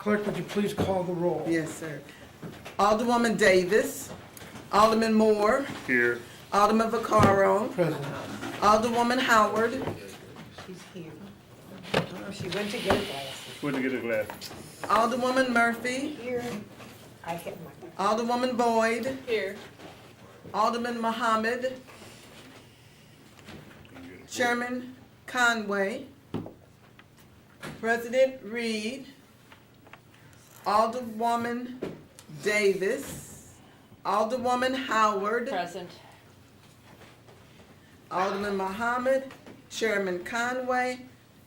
Clerk, would you please call the roll? Yes, sir. Alderwoman Davis. Alderman Moore. Here. Alderman Vaccaro. Present. Alderwoman Howard. She's here. Oh, she went to get her glasses. Went to get a glass. Alderwoman Murphy. Here. I get my. Alderwoman Boyd. Here. Alderman Muhammad. Chairman Conway. President Reed. Alderwoman Davis. Alderwoman Howard. Present. Alderman Muhammad. Chairman Conway.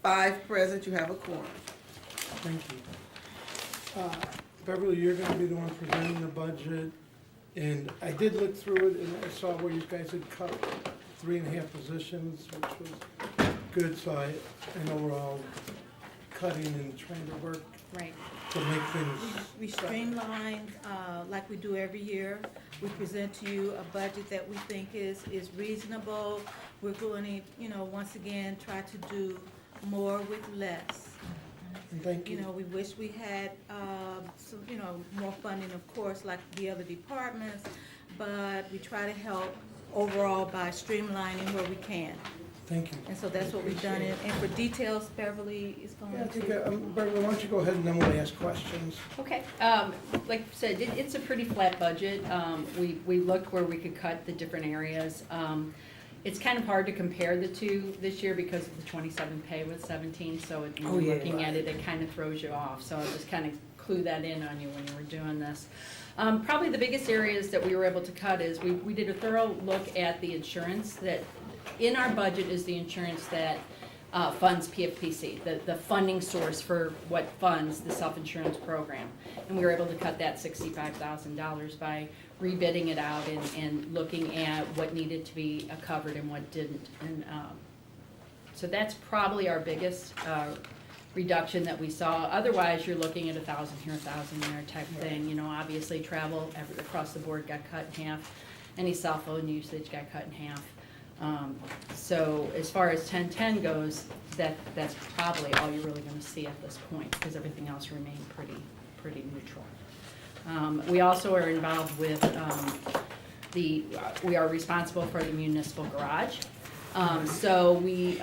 5 present. You have a quorum. Thank you. Beverly, you're gonna be the one presenting the budget, and I did look through it, and I saw where you guys had cut 3.5 positions, which was good, so I know we're all cutting and trying to work Right. to make things. We streamlined, like we do every year. We present to you a budget that we think is reasonable. We're going to, once again, try to do more with less. And thank you. We wish we had, some, more funding, of course, like the other departments, but we try to help overall by streamlining where we can. Thank you. And so that's what we've done. And for details, Beverly is going Yeah, I think, to. Beverly, why don't you go ahead and then we'll ask questions. Okay, like I said, it's a pretty flat budget. We looked where we could cut the different areas. It's kind of hard to compare the two this year because of the 27 pay with 17, so when you're looking at it, it kind of throws you off. So I'll just kind of clue that in on you when you were doing this. Probably the biggest areas that we were able to cut is we did a thorough look at the insurance that, in our budget is the insurance that funds PFPC, the funding source for what funds the self-insurance program. And we were able to cut that $65,000 by rebidding it out and looking at what needed to be covered and what didn't. And so that's probably our biggest reduction that we saw. Otherwise, you're looking at 1,000 here, 1,000 there type thing. Obviously travel across the board got cut in half. Any cell phone usage got cut in half. So as far as 1010 goes, that's probably all you're really going to see at this point because everything else remained pretty neutral. We also are involved with we are responsible for the municipal garage. So we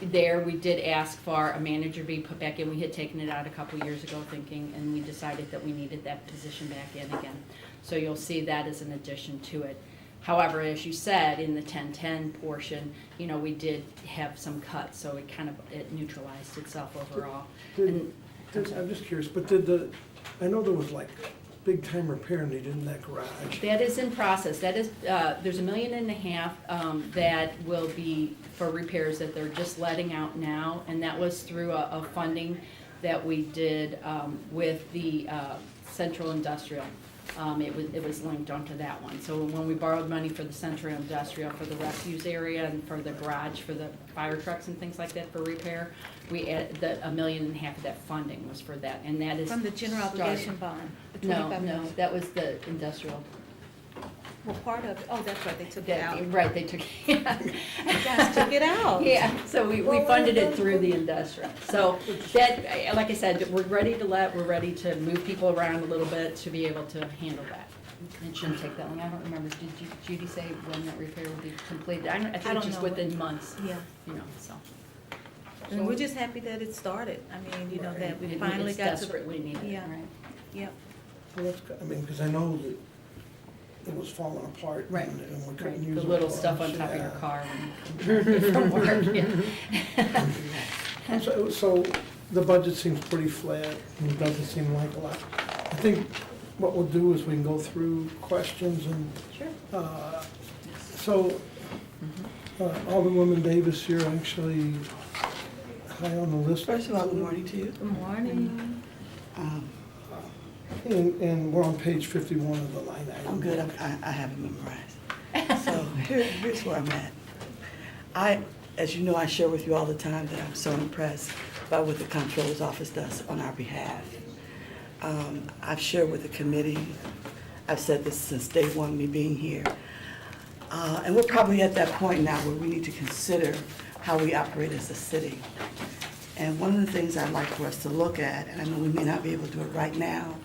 did ask for a manager to be put back in. We had taken it out a couple years ago thinking, and we decided that we needed that position back in again. So you'll see that as an addition to it. However, as you said, in the 1010 portion, we did have some cuts, so it neutralized itself overall. I'm just curious, but I know there was like big time repair needed in that garage. That is in process. That is, there's $1.5 million that will be for repairs that they're just letting out now, and that was through a funding that we did with the Central Industrial. It was linked onto that one. So when we borrowed money for the Central Industrial for the refuse area and for the garage for the fire trucks and things like that for repair, we added $1.5 million of that funding was for that, and that is From the general obligation bond, the No, 25 no, million. that was the industrial. Well, part of it, oh, that's right, they took it out. Right, they took, yeah. You guys took it out. Yeah, so we funded it through the industrial. So that, like I said, we're ready to move people around a little bit to be able to handle that. It shouldn't take that long. I don't remember, did Judy say when that repair would be completed? I think don't it's just know. within months, Yeah, so. and we're just happy that it started. I mean, that we It- finally it's got to. desperately needed, Yeah. right? Yep. Well, that's good. I mean, because I know that it was falling apart. Right, And we right, couldn't use the it little for stuff on us, top of your yeah. car from work, yeah. So the budget seems pretty flat, and it doesn't seem like a lot. I think what we'll do is we can go through questions and, Sure. so, Alderwoman Davis, you're actually high on the list. First of all, good morning to you. Good morning. And we're on page 51 of the line item. I'm good. I have it memorized. So here's where I'm at. As you know, I share with you all the time that I'm so impressed by what the Comptroller's office does on our behalf. I've shared with the committee, I've said this since day one, me being here. And we're probably at that point now where we need to consider how we operate as a city. And one of the things I'd like for us to look at, and I know we may not be able to do it right now,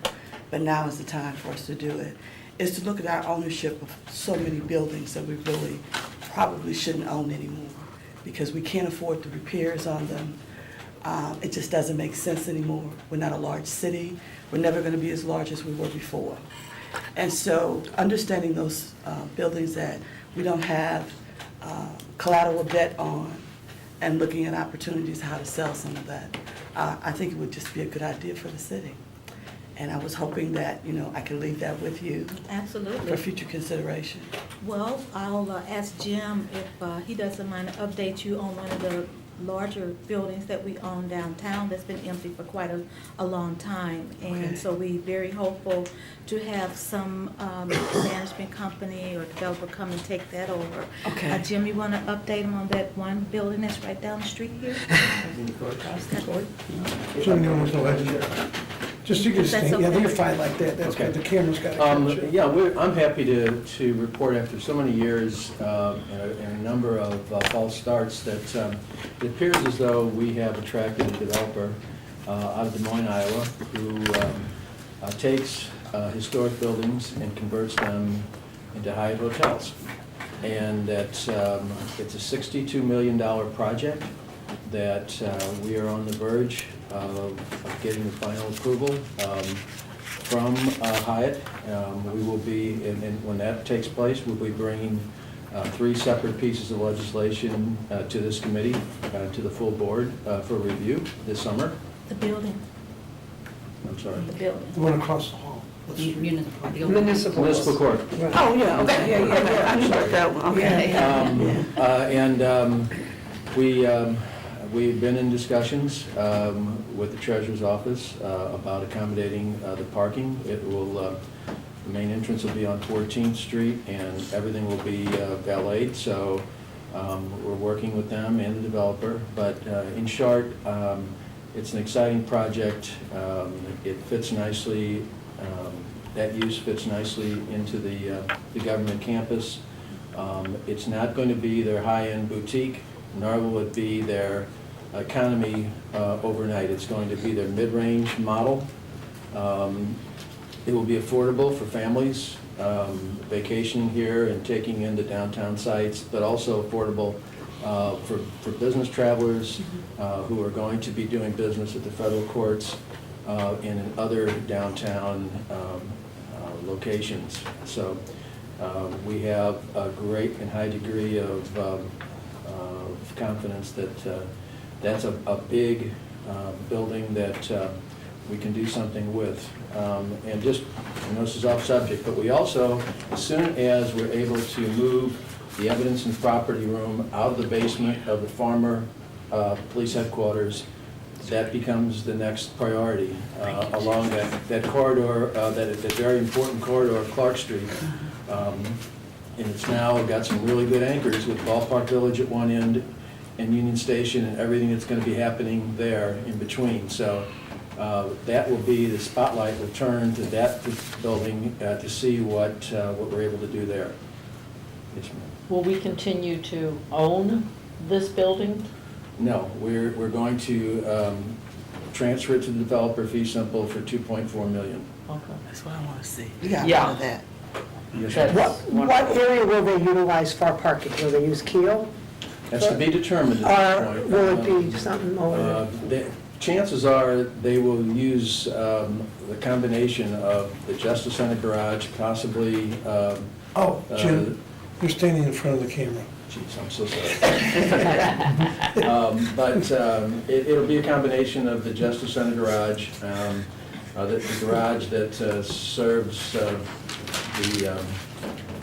but now is the time for us to do it, is to look at our ownership of so many buildings that we really probably shouldn't own anymore, because we can't afford the repairs on them. It just doesn't make sense anymore. We're not a large city. We're never gonna be as large as we were before. And so understanding those buildings that we don't have collateral debt on, and looking at opportunities how to sell some of that, I think it would just be a good idea for the city. And I was hoping that, I could leave that with you for Absolutely. future consideration. Well, I'll ask Jim if he doesn't mind to update you on one of the larger buildings that we own downtown that's been empty for quite a long time. Okay. And so we very hopeful to have some management company or developer come and take that over. Okay. Jim, you want to update him on that one building that's right down the street here? Jim, you want to go ahead? Just you can That's stand, yeah, okay. you're fine like that, that's good, the camera's got to catch you. Yeah, I'm happy to report after so many years and a number of false starts that it appears as though we have attracted a developer out of Des Moines, Iowa, who takes historic buildings and converts them into Hyatt hotels. And that's, it's a $62 million project that we are on the verge of getting the final approval from Hyatt. We will be, and when that takes place, we'll be bringing 3 separate pieces of legislation to this committee, to the full board for review this summer. The building, I'm sorry. the building. The one across the hall. Municipal. Municipal court. Oh, yeah, okay, yeah, I know that one, okay. We've been in discussions with the treasurer's office about accommodating the parking. It will, the main entrance will be on 14th Street and everything will be valeted, so we're working with them and the developer. But in short, it's an exciting project. It fits nicely, that use fits nicely into the government campus. It's not going to be their high-end boutique, nor will it be their economy overnight. It's going to be their mid-range model. It will be affordable for families vacationing here and taking in the downtown sites, but also affordable for business travelers who are going to be doing business at the federal courts and in other downtown locations. So we have a great and high degree of confidence that that's a big building that we can do something with. And just, I know this is off subject, but we also, as soon as we're able to move the evidence and property room out of the basement of the former police headquarters, that becomes the next priority along that corridor, that very important corridor of Clark Street. And it's now got some really good anchors with Ballpark Village at one end and Union Station and everything that's going to be happening there in between. So that will be, the spotlight will turn to that building to see what we're able to do there. Yes, ma'am. Will we continue to own this building? No, we're going to transfer it to the developer fee simple for $2.4 million. Okay. That's what I want to see. We got Yeah. all of that. Yes, That's ma'am. What area will they utilize for parking? Will they use Keel? That's to be determined at this Or point. will it be something over? Chances are they will use the combination of the Justice Center garage, possibly, Oh, Jim, you're standing in front of the camera. geez, I'm so sorry. But it'll be a combination of the Justice Center garage, the garage that serves the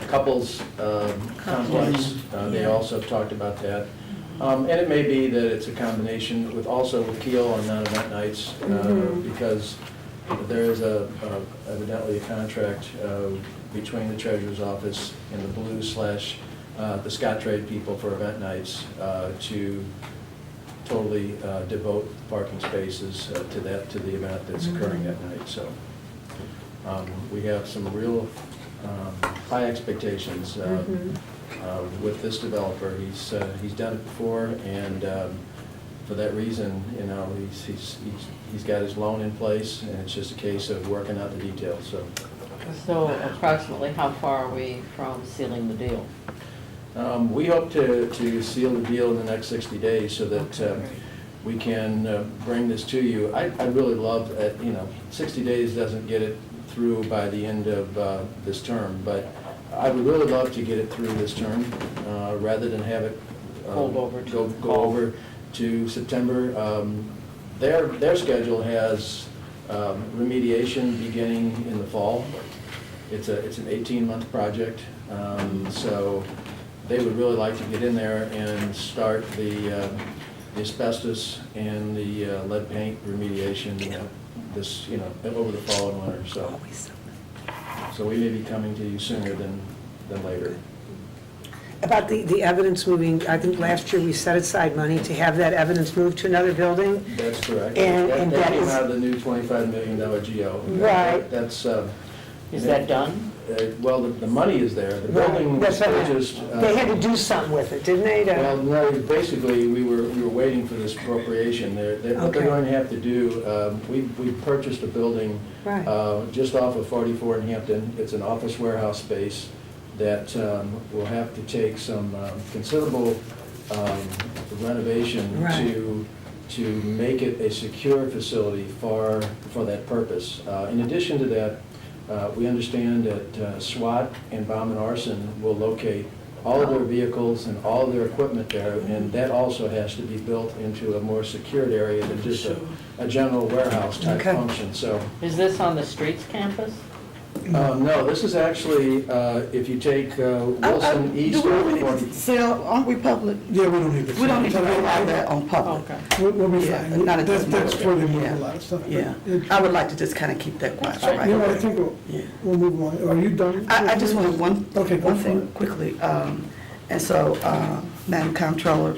couples complex. They also have talked about that. And it may be that it's a combination with, also with Keel on non-event nights, because there is evidently a contract between the treasurer's office and the Blues / the Scottrade people for event nights to totally devote parking spaces to the event that's occurring that night. So we have some real high expectations with this developer. He's done it before, and for that reason, you know, he's got his loan in place, and it's just a case of working out the details, so. So approximately how far are we from sealing the deal? We hope to seal the deal in the next 60 days so that we can bring this to you. I really love, 60 days doesn't get it through by the end of this term, but I would really love to get it through this term, rather than have it Hold over to go over to September. Their schedule has remediation beginning in the fall. It's an 18-month project, so they would really like to get in there and start the asbestos and the lead paint remediation this, over the fall and winter, so we may be coming to you sooner than later. About the evidence moving, I think last year we set aside money to have that evidence moved to another building. That's correct. And That that came is- out of the new $25 million GO. Right. That's, Is that done? well, the money is there. The Right, building was that's what I meant. purchased. They had to do something with it, didn't they? Well, no, basically, we were waiting for this appropriation. What they're Okay. going to have to do, we purchased a building Right. just off of 44 in Hampton. It's an office warehouse space that will have to take some considerable renovation Right. to make it a secure facility for that purpose. In addition to that, we understand that SWAT and bomb and arson will locate all of their vehicles and all of their equipment there, and that also has to be built into a more secured area than just a general warehouse type Okay. function, so. Is this on the streets campus? No, this is actually, if you take Wilson East Do we of really 40. need to sell, aren't we public? Yeah, we don't need to. We don't need to rely that on public. Okay. We'll be Yeah, fine. not at this That's moment. where they move Yeah. a lot of stuff. Yeah, It- I would like to just kind of keep that quiet. That's You know what, I think Yeah. we'll move on. Are you done? I just want Okay, go one for thing it. quickly. And so, Madam Comptroller,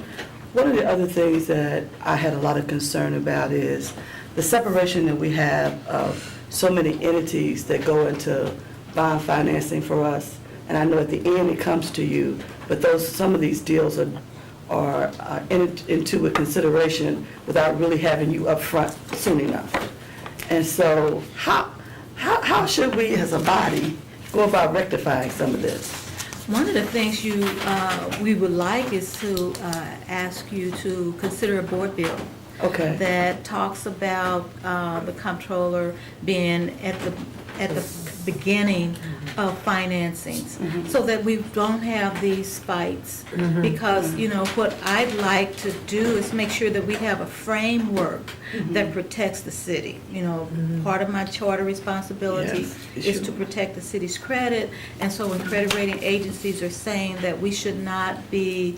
one of the other things that I had a lot of concern about is the separation that we have of so many entities that go into bond financing for us. And I know at the end it comes to you, but some of these deals are into a consideration without really having you up front soon enough. And so how should we as a body go about rectifying some of this? One of the things we would like is to ask you to consider a board bill Okay. that talks about the comptroller being at the beginning of financings, so that we don't have these fights. Because, what I'd like to do is make sure that we have a framework that protects the city. Part of my charter responsibility Yes, is sure. to protect the city's credit, and so when credit rating agencies are saying that we should not be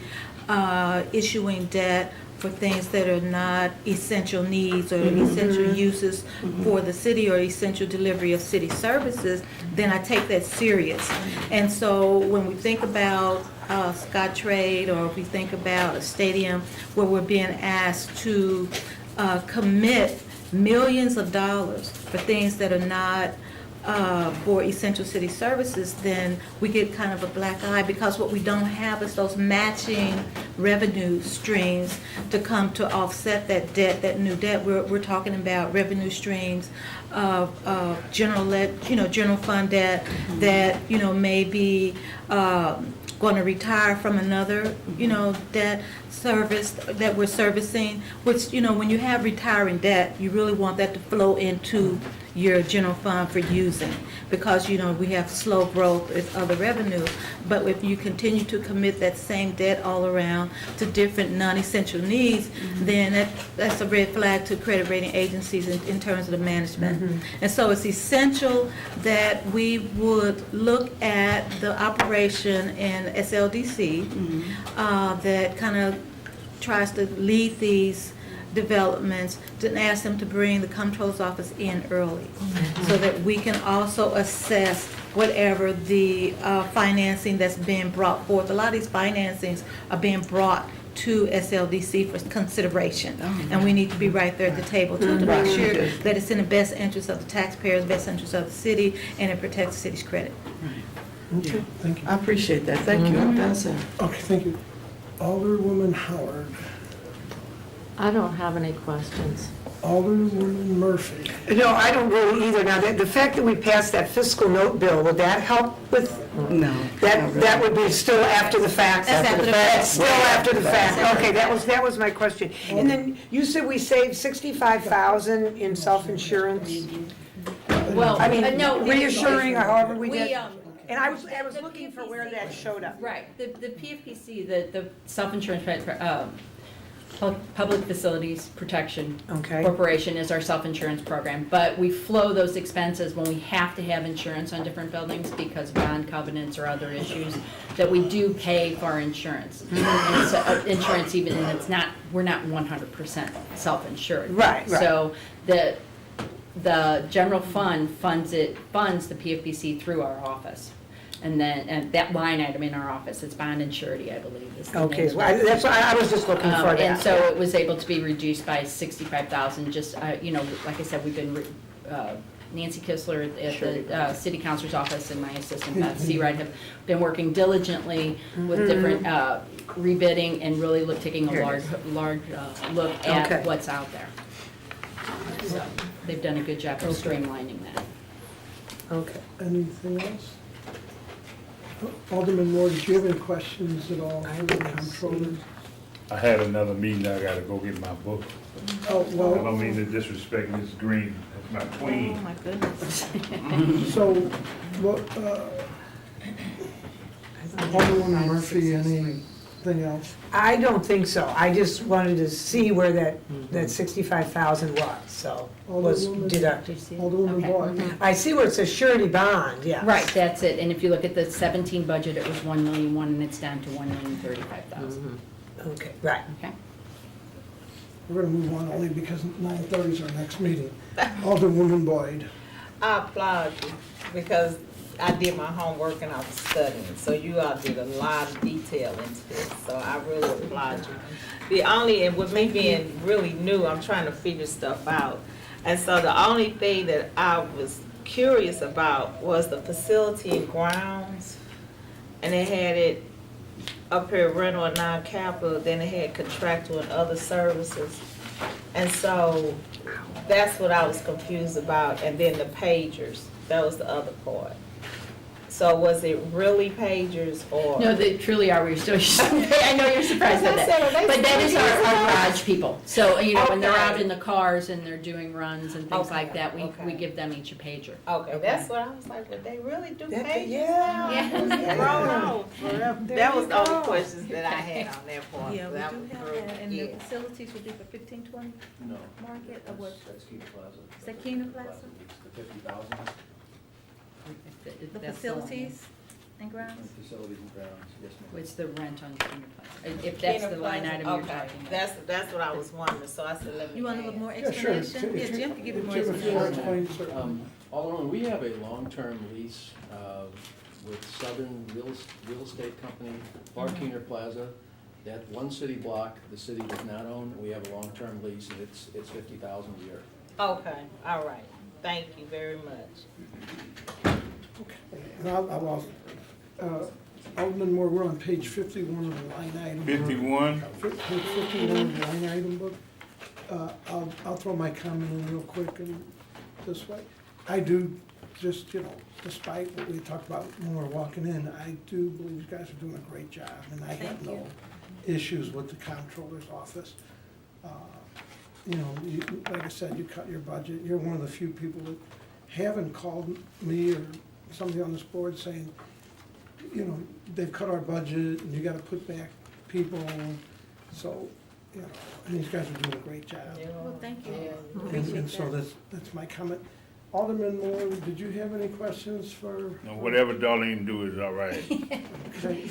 issuing debt for things that are not essential needs or essential uses for the city or essential delivery of city services, then I take that serious. And so when we think about Scottrade, or if we think about a stadium where we're being asked to commit millions of dollars for things that are not for essential city services, then we get kind of a black eye, because what we don't have is those matching revenue streams to come to offset that debt, that new debt. We're talking about revenue streams of general fund debt that, may be going to retire from another, debt service that we're servicing, which, when you have retiring debt, you really want that to flow into your general fund for using, because, we have slow growth with other revenue. But if you continue to commit that same debt all around to different non-essential needs, then that's a red flag to credit rating agencies in terms of the management. And so it's essential that we would look at the operation in SLDC that kind of tries to lead these developments, to ask them to bring the comptroller's office in early, so that we can also assess whatever the financing that's being brought forth. A lot of these financings are being brought to SLDC for consideration, and we need to be right there at the table to make sure that it's in the best interest of the taxpayers, best interest of the city, and it protects the city's credit. Okay, thank you. I appreciate that. Thank you. I'm done, sir. Okay, thank you. Alderwoman Howard. I don't have any questions. Alderwoman Murphy. No, I don't really either. Now, the fact that we passed that fiscal note bill, would that help with, No. that would be still after the fact? That's after the fact. Still after the fact, okay, that was my question. And then you said we saved 65,000 in self-insurance? Well, I mean, no. reassuring or however we did? We, And I was looking for where that showed up. Right, the PFPC, the self-insurance, Public Facilities Protection Okay. Corporation is our self-insurance program, but we flow those expenses when we have to have insurance on different buildings because of bond covenants or other issues, that we do pay for our insurance. And so, insurance even, and it's not, we're not 100% self-insured. Right. So the general fund funds the PFPC through our office. And then, and that line item in our office, it's bond and surety, I believe, is the name Okay, of so it. that's why I was just looking for that. And so it was able to be reduced by 65,000, just, like I said, we've been, Nancy Kistler at the city councilor's office and my assistant Beth Seawright have been working diligently with different rebidding and really taking a large look Okay. at what's out there. So they've done a good job of streamlining that. Okay. Anything else? Alderman Moore, did you have any questions at all for the comptroller? I had another meeting, I gotta go get my book. Oh, I well, don't mean to disrespect Ms. Green, that's my Oh, queen. my goodness. so, what, Alderwoman Murphy, anything else? I don't think so. I just wanted to see where that 65,000 was, so, was Alderwoman- deducted. Alderwoman Okay. Boyd. I see where it says surety bond, yeah. Right, that's it, and if you look at the 17 budget, it was 1,000,001, and it's down to 1,035,000. Okay, right. Okay? We're gonna move on only because 9:30 is our next meeting. Alderwoman Boyd. I applaud you because I did my homework and I was studying. So you all did a lot of detail into this. So I really applaud you. And with me being really new, I'm trying to figure stuff out. And so the only thing that I was curious about was the facility and grounds. And they had it up here, rental and non-capital, then they had contractual and other services. And so that's what I was confused about, and then the pagers, that was the other part. So was it really pagers or? No, they truly are, we're still, I know you're surprised by that. But that is our garage people. So, when they're out Okay. in the cars and they're doing runs and things like Okay, that, we okay. give them each a pager. Okay, that's what I was like, but they really do That- pagers yeah. now? Yeah. Roll on. There That you was the only go. questions that I had on that part. Yeah, we That do was have real that, and the good. facilities would be for 1520 No. market, or what? That's Key Plaza. Is that Keener Plaza? It's the 50,000, The That's facilities and grounds? facilities and grounds, yes, ma'am. It's the rent on Keener Plaza, if that's the line item you're Okay, talking about. that's what I was wondering, so I said, let me You want a little ask. more Yeah, sure. explanation? Yeah, Jim can give you more Jim, if you want to explanation. explain, certainly. Alderman, we have a long-term lease with Southern Real Estate Company, Keener Plaza. That one city block, the city does not own. We have a long-term lease, and it's 50,000 a year. Okay, all right, thank you very much. And I lost, Alderman Moore, we're on page 51 of the line item. 51? Page 51 of the line item book. I'll throw my comment in real quick and this way. I do, just, despite what we talked about when we were walking in, I do believe you guys are doing a great job, and I have Thank no you. issues with the comptroller's office. Like I said, you cut your budget. You're one of the few people that haven't called me or somebody on this board saying, they've cut our budget and you gotta put back people. So, and these guys are doing a great job. Well, thank you. Yeah. And so that's my comment. Alderman Moore, did you have any questions for? No, whatever Darlene do is all right. Okay.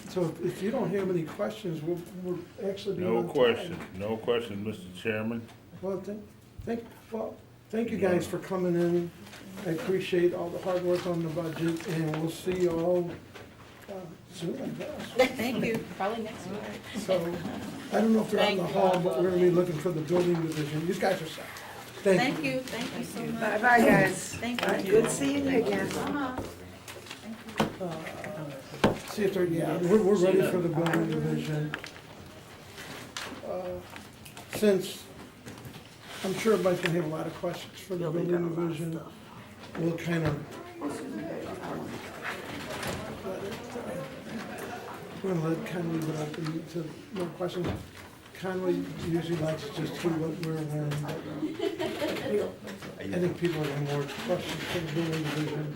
So if you don't have any questions, we're actually being No on time. question, Mr. Chairman. Well, thank you guys for coming in. I appreciate all the hard work on the budget, and we'll see you all soon, I guess. Thank you. Probably next week. So, I don't know if they're out in the Thank you. hall, but we're gonna be looking for the building division. These guys are set. Thank Thank you. you, thank you so much. Bye-bye, guys. Thank All right, you. good seeing you again. See if they're, yeah, we're ready for the building division. since I'm sure everybody's gonna have a lot of questions for the building division, we'll kind of we're gonna let Conway leave it open to more questions. Conway usually likes to just hear what we're learning, but I think people have more questions for the building division.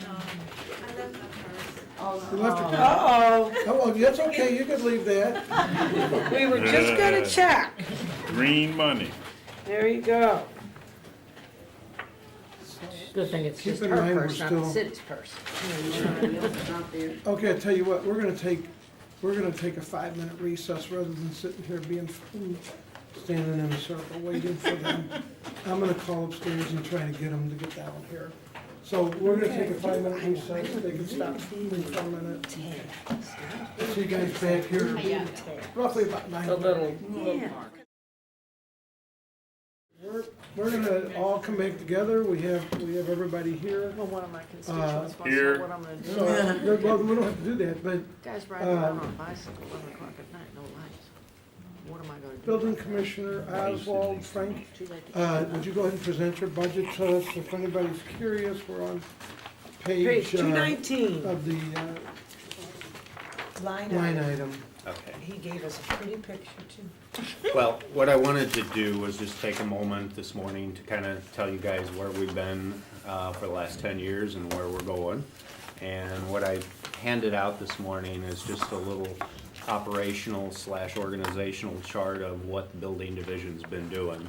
You left your card. Uh-oh, Oh, well, that's okay, you could leave that. we were just gonna check. Green money. There you go. Good thing it's Keep just in her mind, we're purse, not the still- city's purse. Okay, I tell you what, we're gonna take a 5-minute recess rather than sitting here being, standing in a circle waiting for them. I'm gonna call upstairs and try to get them to get down here. So we're gonna take a 5-minute recess, they can stop moving for a minute. See you guys back here, roughly about 9. A little. We're gonna all come back together, we have everybody here. Well, one of my constituents wants to Here. know what I'm gonna do. So, well, we don't have to do that, but Guys riding around on a bicycle, 11 o'clock at night, no lights. What am I gonna do? Building Commissioner Oswald, Frank, would you go ahead and present your budget to us? If anybody's curious, we're on Page page 219. of the line item. Okay. He gave us a pretty picture too. Well, what I wanted to do was just take a moment this morning to kind of tell you guys where we've been for the last 10 years and where we're going. And what I handed out this morning is just a little operational / organizational chart of what the building division's been doing.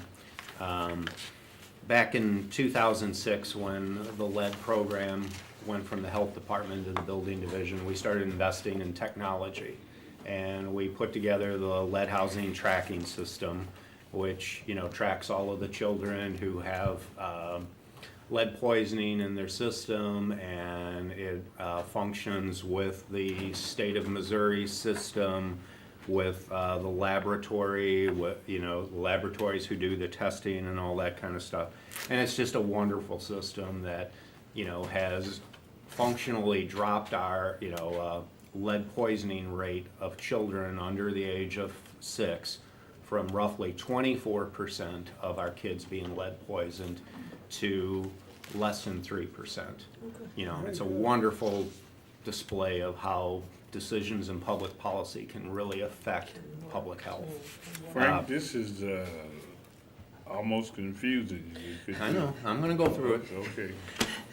Back in 2006, when the lead program went from the health department to the building division, we started investing in technology. And we put together the lead housing tracking system, which, tracks all of the children who have lead poisoning in their system, and it functions with the state of Missouri system, with the laboratory, with, laboratories who do the testing and all that kind of stuff. And it's just a wonderful system that, has functionally dropped our, lead poisoning rate of children under the age of 6 from roughly 24% of our kids being lead poisoned to less than 3%. It's a wonderful display of how decisions in public policy can really affect public health. Frank, this is almost confusing. I know, I'm gonna go through it. Okay.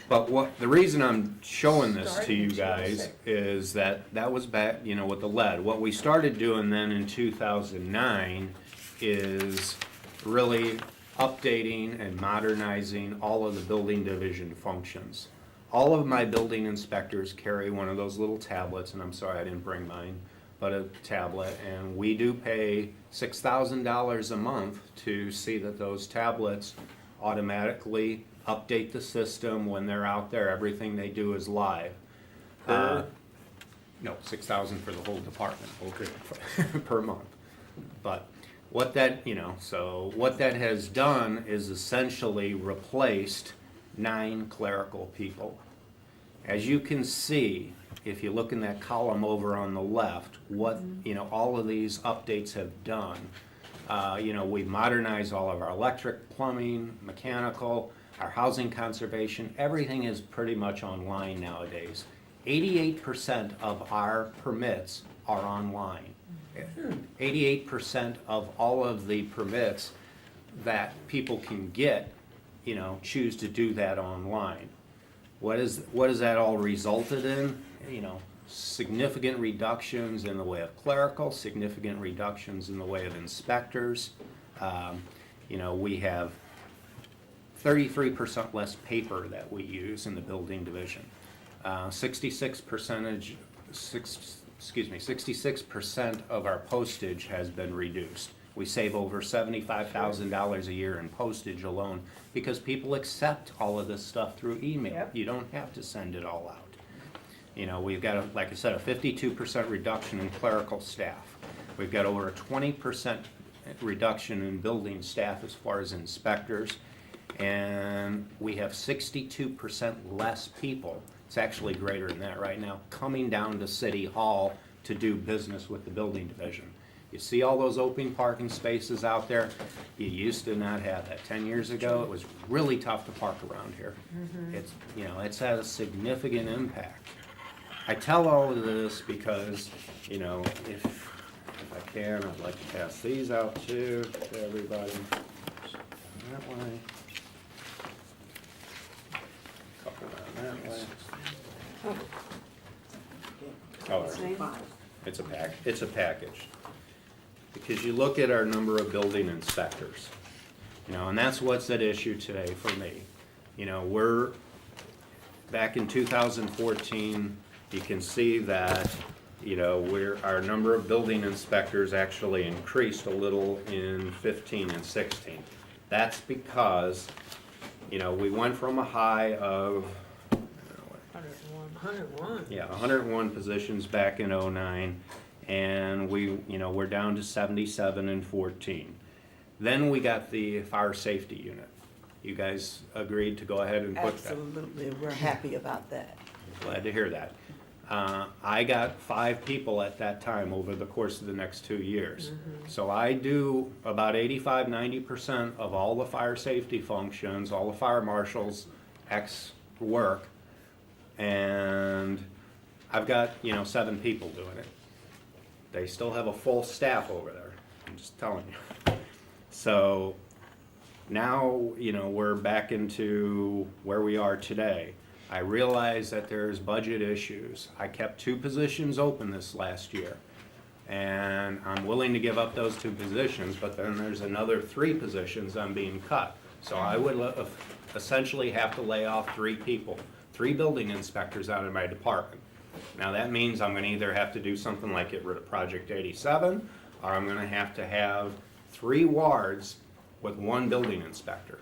But the reason I'm showing this to you guys is that was back, with the lead. What we started doing then in 2009 is really updating and modernizing all of the building division functions. All of my building inspectors carry one of those little tablets, and I'm sorry I didn't bring mine, but a tablet, and we do pay $6,000 a month to see that those tablets automatically update the system when they're out there. Everything they do is live. No, $6,000 for the whole department. Okay. Per month. But what that, so what that has done is essentially replaced 9 clerical people. As you can see, if you look in that column over on the left, what, all of these updates have done. We've modernized all of our electric, plumbing, mechanical, our housing conservation, everything is pretty much online nowadays. 88% of our permits are online. 88% of all of the permits that people can get, choose to do that online. What has that all resulted in? Significant reductions in the way of clerical, significant reductions in the way of inspectors. We have 33% less paper that we use in the building division. 66% of our postage has been reduced. We save over $75,000 a year in postage alone because people accept all of this stuff through email. Yep. You don't have to send it all out. We've got, like I said, a 52% reduction in clerical staff. We've got over a 20% reduction in building staff as far as inspectors. And we have 62% less people, it's actually greater than that right now, coming down to City Hall to do business with the building division. You see all those open parking spaces out there? You used to not have that. 10 years ago, it was really tough to park around here. It's, you know, it's had a significant impact. I tell all of this because, you know, if I can, I'd like to pass these out too to everybody. That way. Couple down that way. Oh, it's a package. Because you look at our number of building inspectors, you know, and that's what's at issue today for me. You know, we're, back in 2014, you can see that, you know, our number of building inspectors actually increased a little in 15 and 16. That's because, you know, we went from a high of, 101. yeah, 101 positions back in '09, and we're down to 77 and 14. Then we got the fire safety unit. You guys agreed to go ahead and put that. Absolutely, we're happy about that. Glad to hear that. I got 5 people at that time over the course of the next 2 years. So I do about 85–90% of all the fire safety functions, all the fire marshals' work, and I've got, you know, 7 people doing it. They still have a full staff over there, I'm just telling you. So now, you know, we're back into where we are today. I realize that there's budget issues. I kept 2 positions open this last year, and I'm willing to give up those 2 positions, but then there's another 3 positions I'm being cut. So I would essentially have to lay off 3 people, 3 building inspectors out of my department. Now that means I'm gonna either have to do something like get rid of Project 87, or I'm gonna have to have 3 wards with 1 building inspector.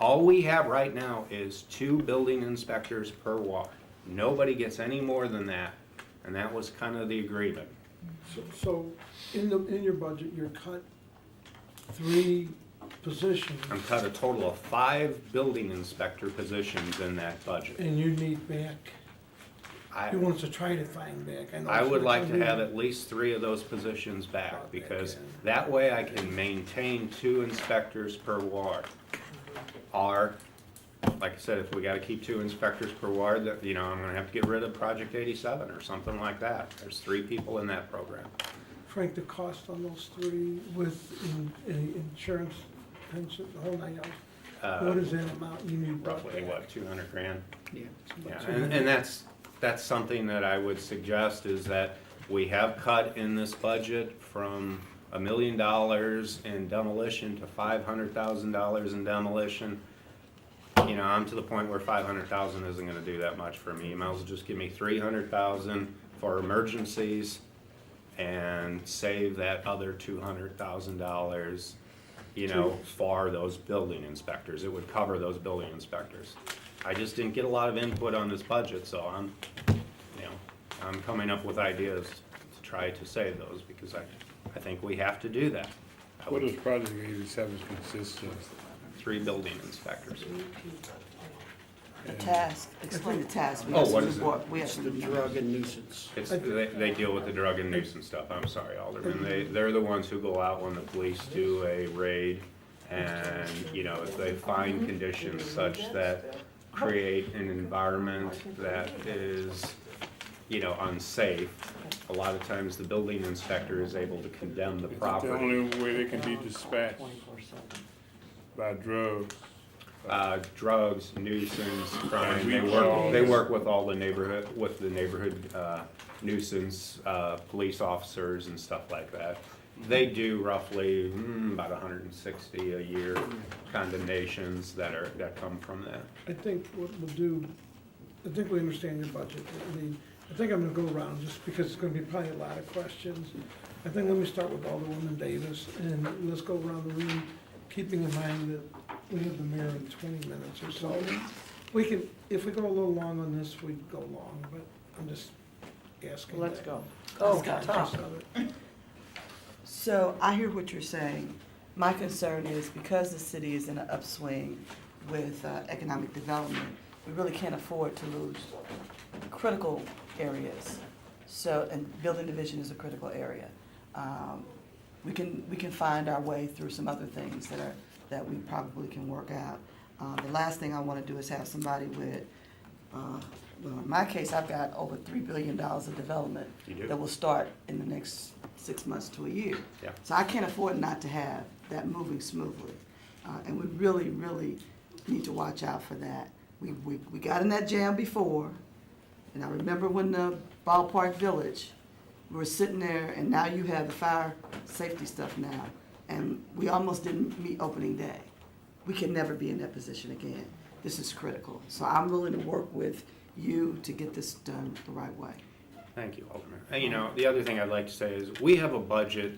All we have right now is 2 building inspectors per ward. Nobody gets any more than that, and that was kind of the agreement. So in your budget, you're cut 3 positions, I'm cut a total of 5 building inspector positions in that budget. and you need back, you want us to try to find back. know I it's would not like gonna to be- have at least 3 of those positions back, because that way I can maintain 2 inspectors per ward. Or, like I said, if we gotta keep 2 inspectors per ward, that, you know, I'm gonna have to get rid of Project 87 or something like that. There's 3 people in that program. Frank, the cost on those 3 with insurance, pension, the whole 9 yards, what is that amount you need? brought Roughly, back? what, 200 grand? Yeah. Yeah, and that's something that I would suggest, is that we have cut in this budget from $1 million in demolition to $500,000 in demolition. You know, I'm to the point where 500,000 isn't gonna do that much for me. You might as well just give me 300,000 for emergencies and save that other $200,000, you know, for those building inspectors. It would cover those building inspectors. I just didn't get a lot of input on this budget, so I'm coming up with ideas to try to save those, because I think we have to do that. What does Project 87 consist of? 3 building inspectors. The task, explain the task. We Oh, have some what is it? report. We have It's some the numbers. drug and nuisance. They deal with the drug and nuisance stuff, I'm sorry, Alderman. They're the ones who go out when the police do a raid, and, you know, if they find conditions such that create an environment that is, you know, unsafe, a lot of times the building inspector is able to condemn the Is it the property. only way they can be dispatched by drugs? Drugs, nuisance, crime, we they work with all the neighborhood, nuisance, police officers and stuff like that. They do roughly, about 160 a year condemnations that come from that. I think what we'll do, I think we understand your budget. I think I'm gonna go around, just because it's gonna be probably a lot of questions. I think let me start with Alderwoman Davis, and let's go around the room, keeping in mind that we have the mayor in 20 minutes or so. We can, if we go a little long on this, we go long, but I'm just asking. Let's that. go. Oh, Conscious of it. So I hear what you're saying. My concern is, because the city is in an upswing with economic development, we really can't afford to lose critical areas. So, and building division is a critical area. we can find our way through some other things that we probably can work out. The last thing I want to do is have somebody with, well, in my case, I've got over $3 billion of development You do. that will start in the next 6 months to a year. Yeah. So I can't afford not to have that moving smoothly. And we really, really need to watch out for that. We got in that jam before, and I remember when the ballpark village, we were sitting there, and now you have the fire safety stuff now, and we almost didn't meet opening day. We can never be in that position again. This is critical. So I'm willing to work with you to get this done the right way. Thank you, Alderman. And, you know, the other thing I'd like to say is, we have a budget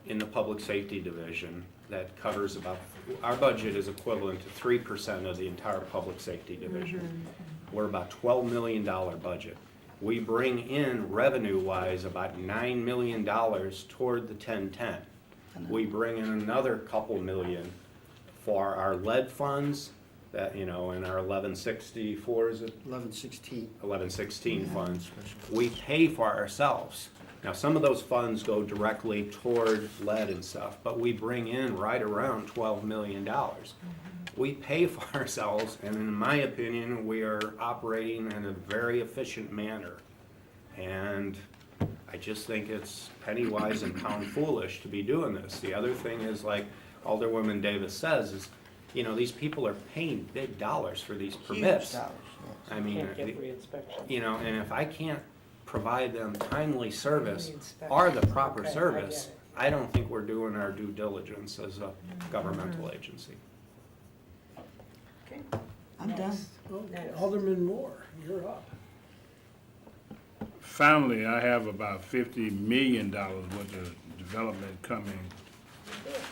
in the Public Safety Division that covers about, our budget is equivalent to 3% of the entire Public Safety Division. We're about $12 million budget. We bring in, revenue-wise, about $9 million toward the 1010. We bring in another couple million for our lead funds, that, you know, in our 1164, is it? 1116 funds. We pay for ourselves. Now, some of those funds go directly toward lead and stuff, but we bring in right around $12 million. We pay for ourselves, and in my opinion, we are operating in a very efficient manner. And I just think it's penny wise and pound foolish to be doing this. The other thing is, like Alderwoman Davis says, is, you know, these people are paying big dollars for these permits. Huge dollars, yes. I mean, Can't get re-inspection. you know, and if I can't provide them timely service or the proper Okay, I service, get it. I don't think we're doing our due diligence as a governmental agency. Okay. I'm done. Okay, Alderman Moore, you're up. Finally, I have about $50 million worth of development coming.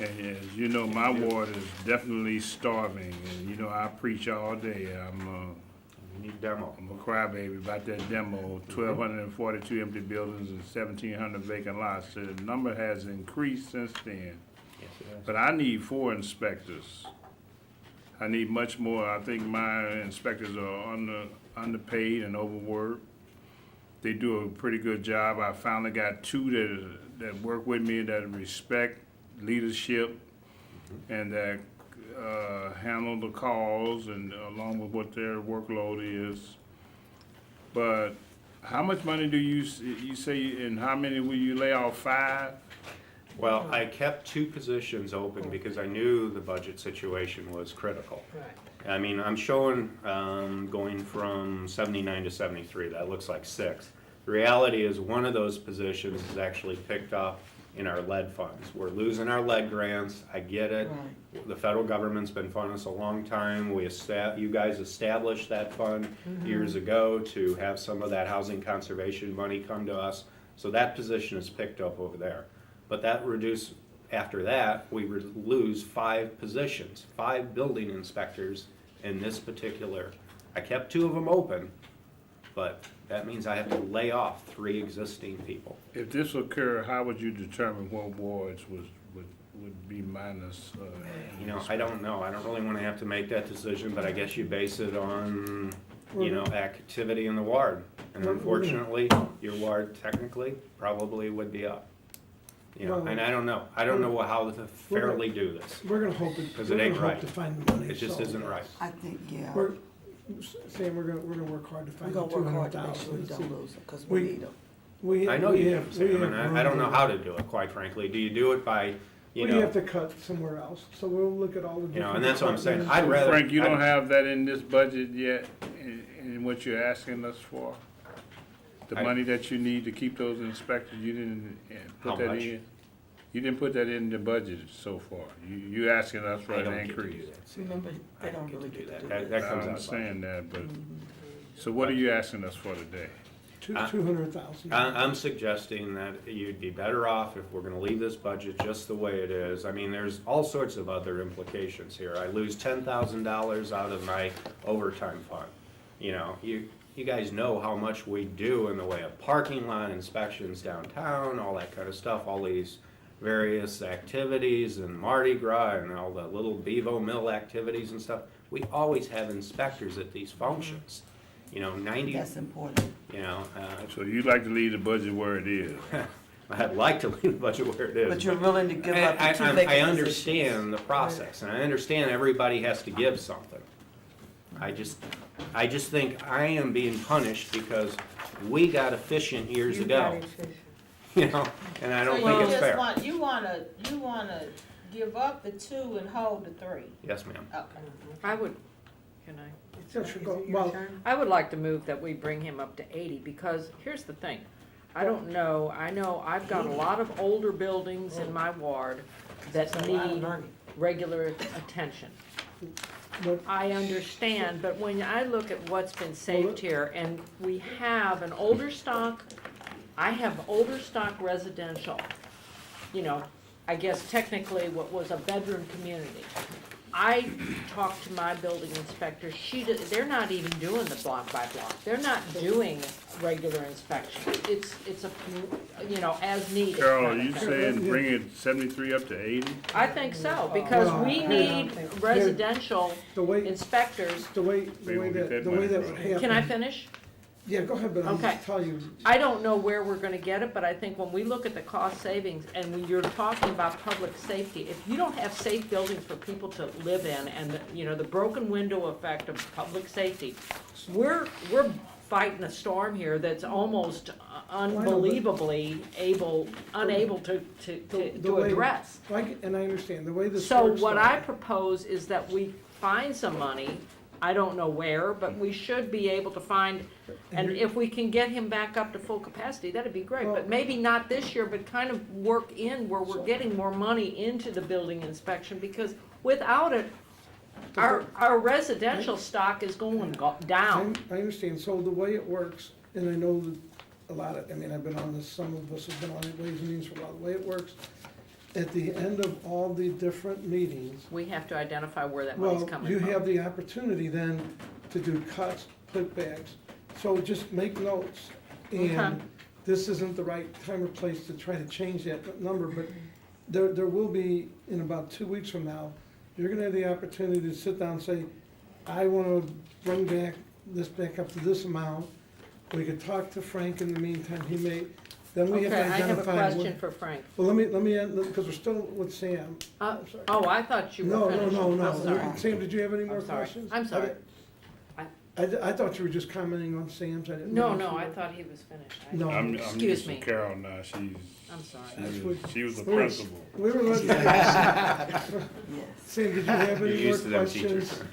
And as you know, my ward is definitely starving, and you know, I preach all day. We need demo. I'm a crybaby about that demo, 1,242 empty buildings and 1,700 vacant lots. The number has increased since then. Yes, it is. But I need 4 inspectors. I need much more. I think my inspectors are underpaid and overworked. They do a pretty good job. I finally got 2 that work with me, that respect leadership and that handle the calls and along with what their workload is. But how much money do you say, and how many will you lay off? 5? Well, I kept 2 positions open because I knew the budget situation was critical. Right. I mean, I'm showing going from 79 to 73, that looks like 6. The reality is, one of those positions is actually picked up in our lead funds. We're losing our lead grants, I get it. Right. The federal government's been funding us a long time. You guys established that fund years ago to have some of that housing conservation money come to us. So that position is picked up over there. But that reduced, after that, we lose 5 positions, 5 building inspectors in this particular. I kept 2 of them open, but that means I have to lay off 3 existing people. If this occur, how would you determine what wards would be minus? You know, I don't know. I don't really want to have to make that decision, but I guess you base it on, you know, activity in the ward. And unfortunately, your ward technically probably would be up. You know, and I don't know. I don't know how to fairly do this. We're gonna hope it, 'Cause we're it ain't gonna hope right. to find the money. It just so isn't right. I think, yeah. We're saying we're gonna work hard to We're find the gonna work hard to make sure we 200,000. don't lose them, because we need them. I know you do, Sam, and I don't know room how to do it, quite frankly. Do you do it by, you We have know, to cut somewhere else, so we'll look at all the different. you know, and that's what I'm saying. departments. I'd rather. Frank, you don't have that in this budget yet, in what you're asking us for? The I- money that you need to keep those inspectors, you didn't How put that much? in? You didn't put that in the budget so far. You asking us for I an don't get to do increase. that. Remember, I they don't get really to do get to that. do That that. comes I out of budget. understand that, but, so what are you asking us for today? 200,000. I'm suggesting that you'd be better off if we're gonna leave this budget just the way it is. I mean, there's all sorts of other implications here. I lose $10,000 out of my overtime fund. You know, you guys know how much we do in the way of parking lot inspections downtown, all that kind of stuff, all these various activities and Mardi Gras and all the little Bevo Mill activities and stuff. We always have inspectors at these functions. You know, 90, That's important. you know, So you'd like to leave the budget where it is? I'd like to leave the budget where it is. But you're willing to give up the two I vacant positions. understand the process, and I understand everybody has to give something. I just think I am being punished because we got efficient years ago, you know, and I don't think it's fair. You wanna give up the 2 and hold the 3? Yes, ma'am. Okay. I would, can I? Yeah, sure, go. Well, I would like to move that we bring him up to 80, because here's the thing. I don't know, I know I've got a lot of older buildings in my ward that need regular attention. but I understand, but when I look at what's been saved here, and we have an older stock, I have older stock residential, you know, I guess technically what was a bedroom community. I talked to my building inspector, they're not even doing the block by block, they're not doing regular inspection. It's a, you know, as needed. Carol, are kind of you thing. saying bring it 73 up to 80? I think so, because we need residential the way, inspectors. the way Maybe we'll get that that money would from- happen. Can I finish? Yeah, go ahead, but I'm Okay. just telling you. I don't know where we're gonna get it, but I think when we look at the cost savings, and when you're talking about public safety, if you don't have safe buildings for people to live in, and, you know, the broken window effect of public safety, we're fighting a storm here that's almost unbelievably unable to way- address. And I understand, the way this So works. what though- I propose is that we find some money, I don't know where, but we should be able to find, and if we can get him back up to full capacity, that'd be great, but maybe not this year, but kind of work in where we're getting more money into the building inspection, because without it, our residential stock is going down. I understand, so the way it works, and I know that a lot of, I mean, I've been on this, some of us have been on it, Ways and Means for a while, the way it works, at the end of all the different meetings, We have to identify where that money's well, coming you from. have the opportunity then to do cuts, putbacks, so just make notes. Okay. And this isn't the right time or place to try to change that number, but there will be, in about 2 weeks from now, you're gonna have the opportunity to sit down and say, I wanna bring this back up to this amount. We could talk to Frank in the meantime, he may, then we have Okay, to I have a identify. question for Frank. Well, let me, because we're still with Sam. I'm sorry. Oh, I thought you were No, finished. no. I'm sorry. Sam, did you have any more I'm sorry. questions? I'm sorry. I thought you were just commenting on Sam's, I didn't. No, know if no, you I were- thought he was finished. No. I'm Excuse used to me. Carol now. I'm sorry. She was the We were- principal. We were looking Sam, did you have You're any more used to them questions? teachers.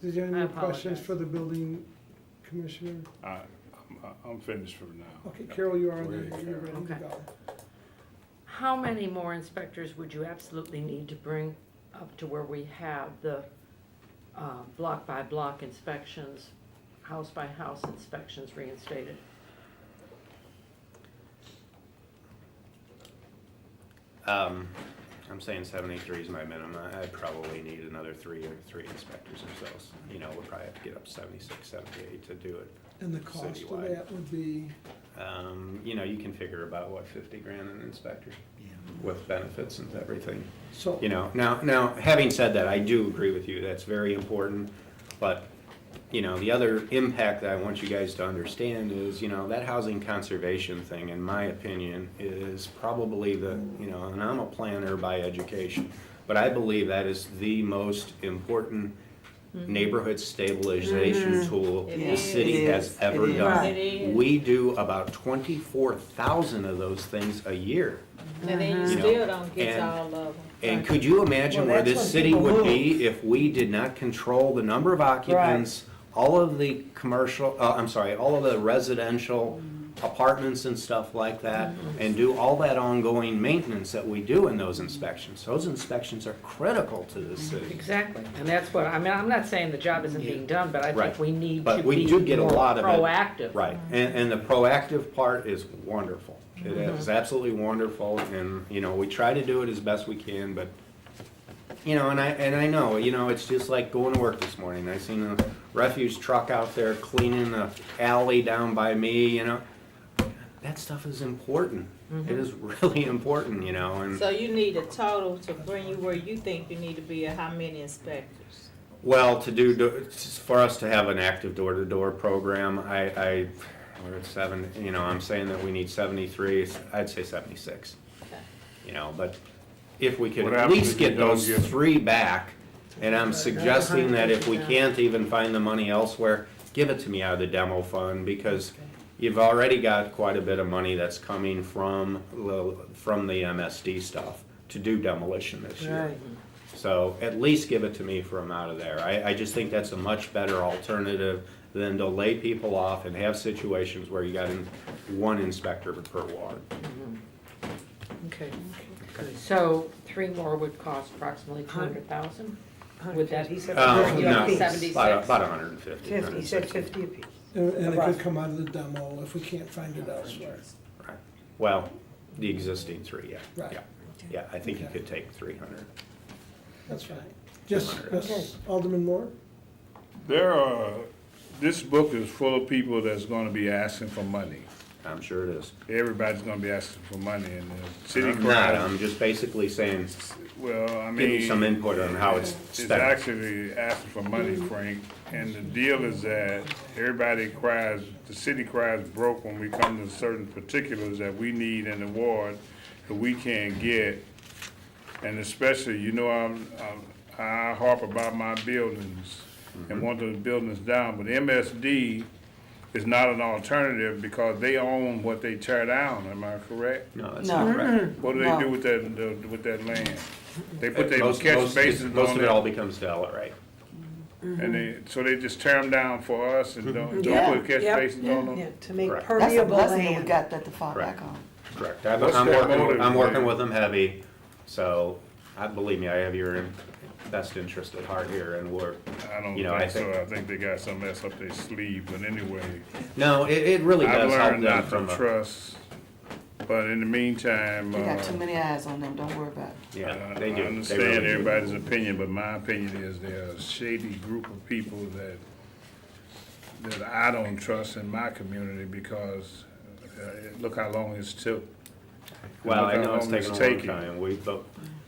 Did you have any I more questions apologize. for the building commissioner? I'm finished for now. Okay, Carol, you are, Go ahead, you're ready to Okay. go. How many more inspectors would you absolutely need to bring up to where we have the block by block inspections, house by house inspections reinstated? I'm saying 73 is my minimum. I'd probably need another three inspectors or so. You know, we'll probably have to get up 76, 78 to do it. And the cost of Citywide. that would be, You know, you can figure about, what, 50 grand an inspector? With benefits and everything. so. You know, now, having said that, I do agree with you, that's very important, but, you know, the other impact that I want you guys to understand is, you know, that housing conservation thing, in my opinion, is probably the, you know, and I'm a planner by education, but I believe that is the most important neighborhood stabilization tool It the is. city has ever It is. done. It is. We do about 24,000 of those things a year. And then you You know, still don't get and- all of them. And could you imagine Well, where that's this when city people would move. be if we did not control the number of occupants, all of the commercial, all of the residential apartments and stuff like that, and do all that ongoing maintenance that we do in those inspections? Those inspections are critical to the city. Exactly, and that's what, I mean, I'm not saying the job isn't being done, but I think Right. we need to But we be do get a more lot of it. proactive. Right, and the proactive part is wonderful. It is absolutely wonderful, and, you know, we try to do it as best we can, but, you know, and I know, you know, it's just like going to work this morning. I seen a refuse truck out there cleaning the alley down by me, you know. That stuff is important. It is really important, you know, and, So you need a total to bring you where you think you need to be at how many inspectors? well, for us to have an active door-to-door program, we're at 7, you know, I'm saying that we need 73, I'd say 76. You know, but if we could What at happens least if you get don't those get 'em? 3 back, and I'm suggesting that if we can't even find the money elsewhere, give it to me out of the demo fund, because you've already got quite a bit of money that's coming from the MSD stuff to do demolition this year. Right. So at least give it to me from out of there. I just think that's a much better alternative than to lay people off and have situations where you got one inspector per ward. Okay. So 3 more would cost approximately 200,000? Would that be? He said No, 50 apiece. 76. about 150. 50, he said 50 apiece. And it could come out of the demo if we can't find it elsewhere. Right. Well, the existing 3, yeah. Right. Yeah. Yeah, I think you could take 300. That's fine. Just, Okay. Alderman Moore? This book is full of people that's gonna be asking for money. I'm sure it is. Everybody's gonna be asking for money, and the city I'm not, cried. I'm just basically saying, Well, I mean. give me some input on how it's It's spent. actually asking for money, Frank, and the deal is that everybody cries, the city cries broke when we come to certain particulars that we need in the ward that we can't get. And especially, you know, I harp about my buildings and want those buildings down, but MSD is not an alternative because they own what they tear down, am I correct? No, that's No. not correct. What do they do with that land? They put their Most catch basins most on of it all it, becomes Delaware, right? and so they just tear them down for us and don't Yeah, put catch yep, basins on them? Yeah, to make Correct. That's a permeable blessing that we land. got that to fall Correct. back on. Correct. What's that motive, I'm working Dave? with them heavy, so believe me, I have your best interest at heart here, and we're, I don't you know, I think so, think, I think they got something else up their sleeve, but anyway. no, it really I've does help learned them not from to a, trust, but in the meantime, They got too many eyes on them, don't worry about it. yeah, I they do. They understand really do. everybody's opinion, but my opinion is they're a shady group of people that I don't trust in my community because look how long it's took. Well, Look I how know it's long taken a long taking. time,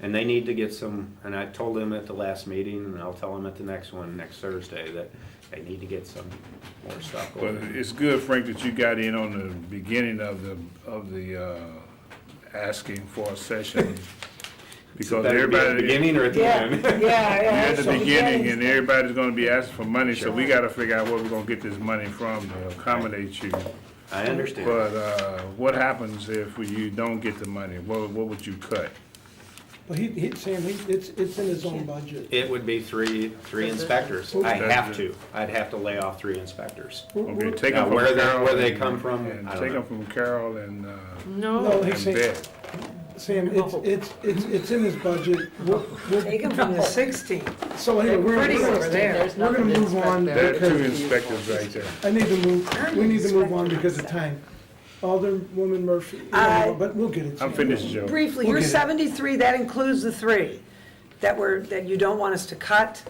and they need to get some, and I told them at the last meeting, and I'll tell them at the next one, next Thursday, that they need to get some more stuff But going. it's good, Frank, that you got in on the beginning of the asking for a session. Because Better be at the everybody, beginning or at the Yeah, end? yeah, yeah. you're at the so beginning and everybody's gonna be asking for money, so Sure. we gotta figure out where we're gonna get this money from to accommodate you. I understand. But, what happens if you don't get the money? What would you cut? Well, it's in his own budget. It would be three inspectors. I have to. I'd have to lay off 3 inspectors. Okay, take Now, them from where Carol. where they and- come from, and I don't take know. them from Carol and No, he's and saying, Bet. Sam, it's in his budget. Take them from the 16. So anyway, Pretty over there. we're gonna move on There are 2 because inspectors right there. we need to move on because of time. Alderwoman Murphy, but we'll get it. I'm finished, Joe. Briefly, We'll your get it. 73, that includes the 3 that you don't want us to cut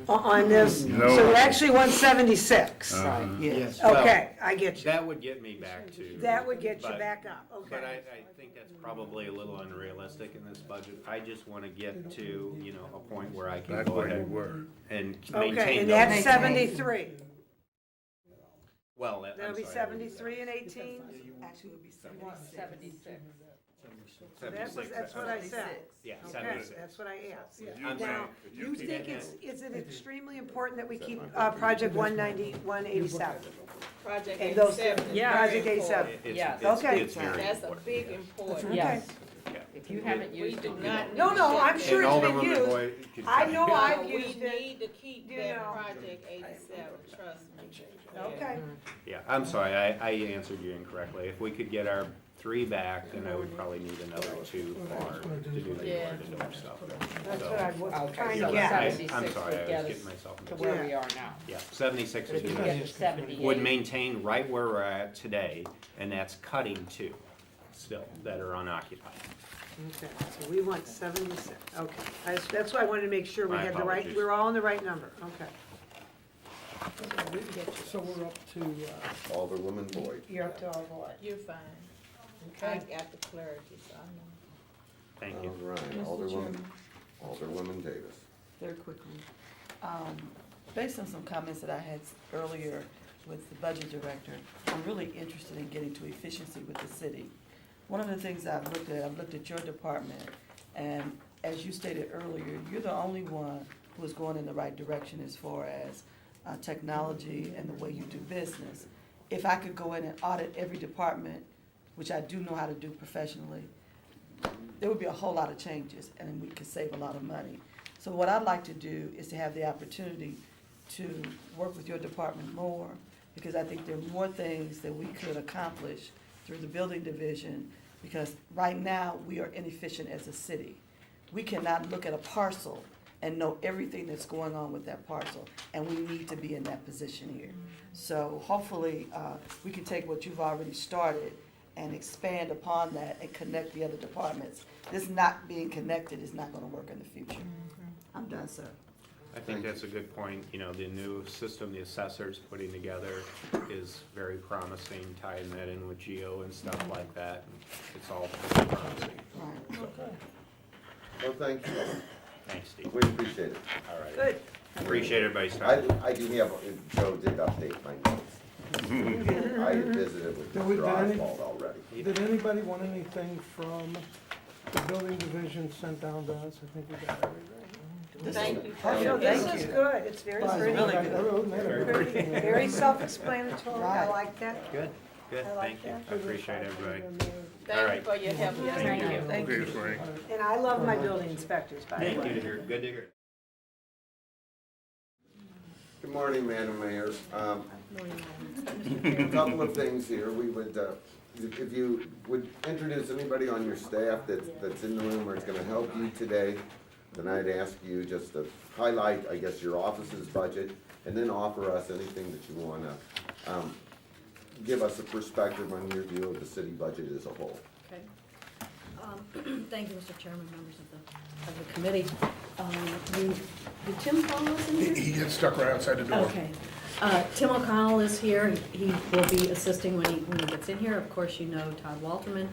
on this? No. So you actually want 76? Uh-huh. Yes. Okay, I get you. That would get me back to. That would get you but- back up, But I okay. think that's probably a little unrealistic in this budget. I just want to get to, you know, a point where I can Back go where ahead you were. and Okay, maintain and those. that's 73. Well, I'm That'll be sorry. 73 and 18? Actually, it would be 76. That's what I said. Yeah, Okay, 76. that's what I asked. I'm Now, sorry. you think is it extremely important that we keep Project 187? Project And those, 87. Yeah. Project 87? Yes. Okay. It's very That's a important. big important. Yes. Yeah. If you haven't We used it, do you not. No, no, I'm sure And it's been Alderwoman used. Boyd could I tell know you. I've We used it. need to keep You that know. Project 87, trust me. Okay. Yeah, I'm sorry, I answered you incorrectly. If we could get our 3 back, then I would probably need another 2 more to do the Yeah. door-to-door stuff. That's So, what I was Okay, trying so to get. 76 I'm sorry, would I get was us getting myself to mixed where up. we are now. Yeah, 76 But would if be you nice. get to 78. Would maintain right where we're at today, and that's cutting 2 still that are unoccupied. Okay, so we want 76, okay. That's why I wanted to make sure we My had the right, apologies. we were all on the right number, okay. So we're up to, Alderwoman Boyd. You're up to all the way. You're fine. I got the clarity, so I know. Thank you. All right, Alderwoman Davis. Very quickly. Based on some comments that I had earlier, with the budget director, I'm really interested in getting to efficiency with the city. One of the things I've looked at your department, and as you stated earlier, you're the only one who is going in the right direction as far as technology and the way you do business. If I could go in and audit every department, which I do know how to do professionally, there would be a whole lot of changes, and we could save a lot of money. So what I'd like to do is to have the opportunity to work with your department more, because I think there are more things that we could accomplish through the building division, because right now, we are inefficient as a city. We cannot look at a parcel and know everything that's going on with that parcel, and we need to be in that position here. So hopefully, we can take what you've already started and expand upon that and connect the other departments. This not being connected is not gonna work in the future. I'm done, sir. I think that's a good point. You know, the new system the assessor's putting together is very promising, tying that in with Geo and stuff like that. It's all very promising. Right. Well, thank you. Thanks, Steve. We appreciate it. All right. Good. Appreciate everybody's time. I do have, Joe did update my notes. I had visited with Did we- Mr. did any- Oswald already. Did anybody want anything from the building division sent down to us? I think we got everything. Thank you. Oh, no, This thank is you. good, it's very Well, pretty. really good. Very self-explanatory, I Right. like that. Good, good, I like thank you. that. I appreciate everybody. All Thank you right. for your help. Thank you. Thank Okay, you. Frank. And I love my building inspectors, by the Thank way. you to hear, good to hear. Good morning, Madam Mayor. A couple of things here. We would, if you would introduce anybody on your staff that's in the room or is gonna help you today, then I'd ask you just to highlight, I guess, your office's budget, and then offer us anything that you wanna, give us a perspective on your view of the city budget as a whole. Okay. Thank you, Mr. Chairman, members of the committee. Did Tim call us in here? He gets stuck right outside the door. Okay. Tim O'Connell is here. He will be assisting when he gets in here. Of course, you know Todd Walterman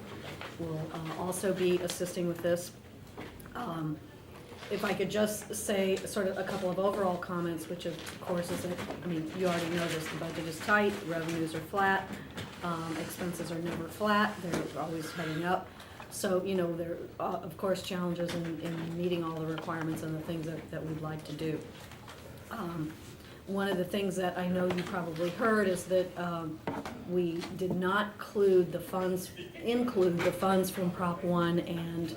will also be assisting with this. If I could just say sort of a couple of overall comments, which of course is, I mean, you already know this, the budget is tight, revenues are flat, expenses are never flat, they're always heading up. So, you know, there are, of course, challenges in meeting all the requirements and the things that we'd like to do. One of the things that I know you probably heard is that we did not include the funds from Prop 1 and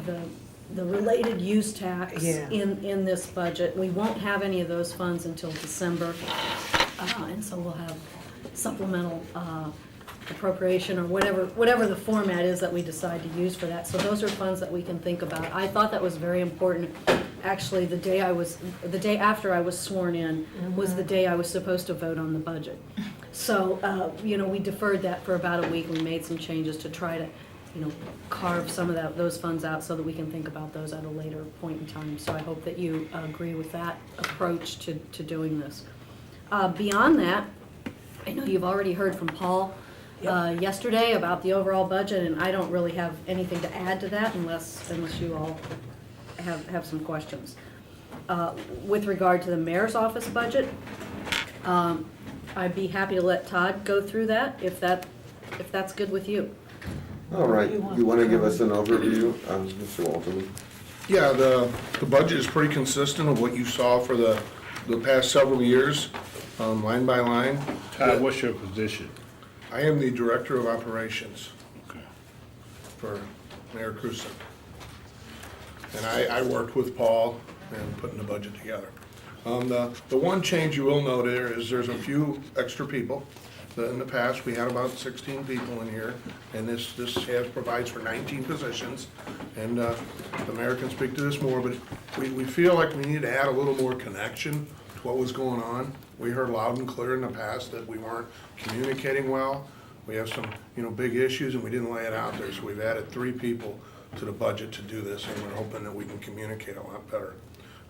the related use tax Yeah. in this budget. We won't have any of those funds until December, and so we'll have supplemental appropriation or whatever the format is that we decide to use for that. So those are funds that we can think about. I thought that was very important. Actually, the day after I was sworn in was the day I was supposed to vote on the budget. So, you know, we deferred that for about a week. We made some changes to try to, you know, carve some of those funds out so that we can think about those at a later point in time. So I hope that you agree with that approach to doing this. Beyond that, I know you've already heard from Paul yesterday about the overall budget, and I don't really have anything to add to that unless you all have some questions. With regard to the mayor's office budget, I'd be happy to let Todd go through that if that's good with you. All right, you wanna give us an overview, Mr. Walterman? Yeah, the budget is pretty consistent of what you saw for the past several years, line by line. Todd, what's your position? I am the Director of Operations Okay. for Mayor Krewson. And I worked with Paul in putting the budget together. The one change you will note there is there's a few extra people. In the past, we had about 16 people in here, and this provides for 19 positions. And the mayor can speak to this more, but we feel like we need to add a little more connection to what was going on. We heard loud and clear in the past that we weren't communicating well. We have some, big issues, and we didn't lay it out there, so we've added 3 people to the budget to do this, and we're hoping that we can communicate a lot better.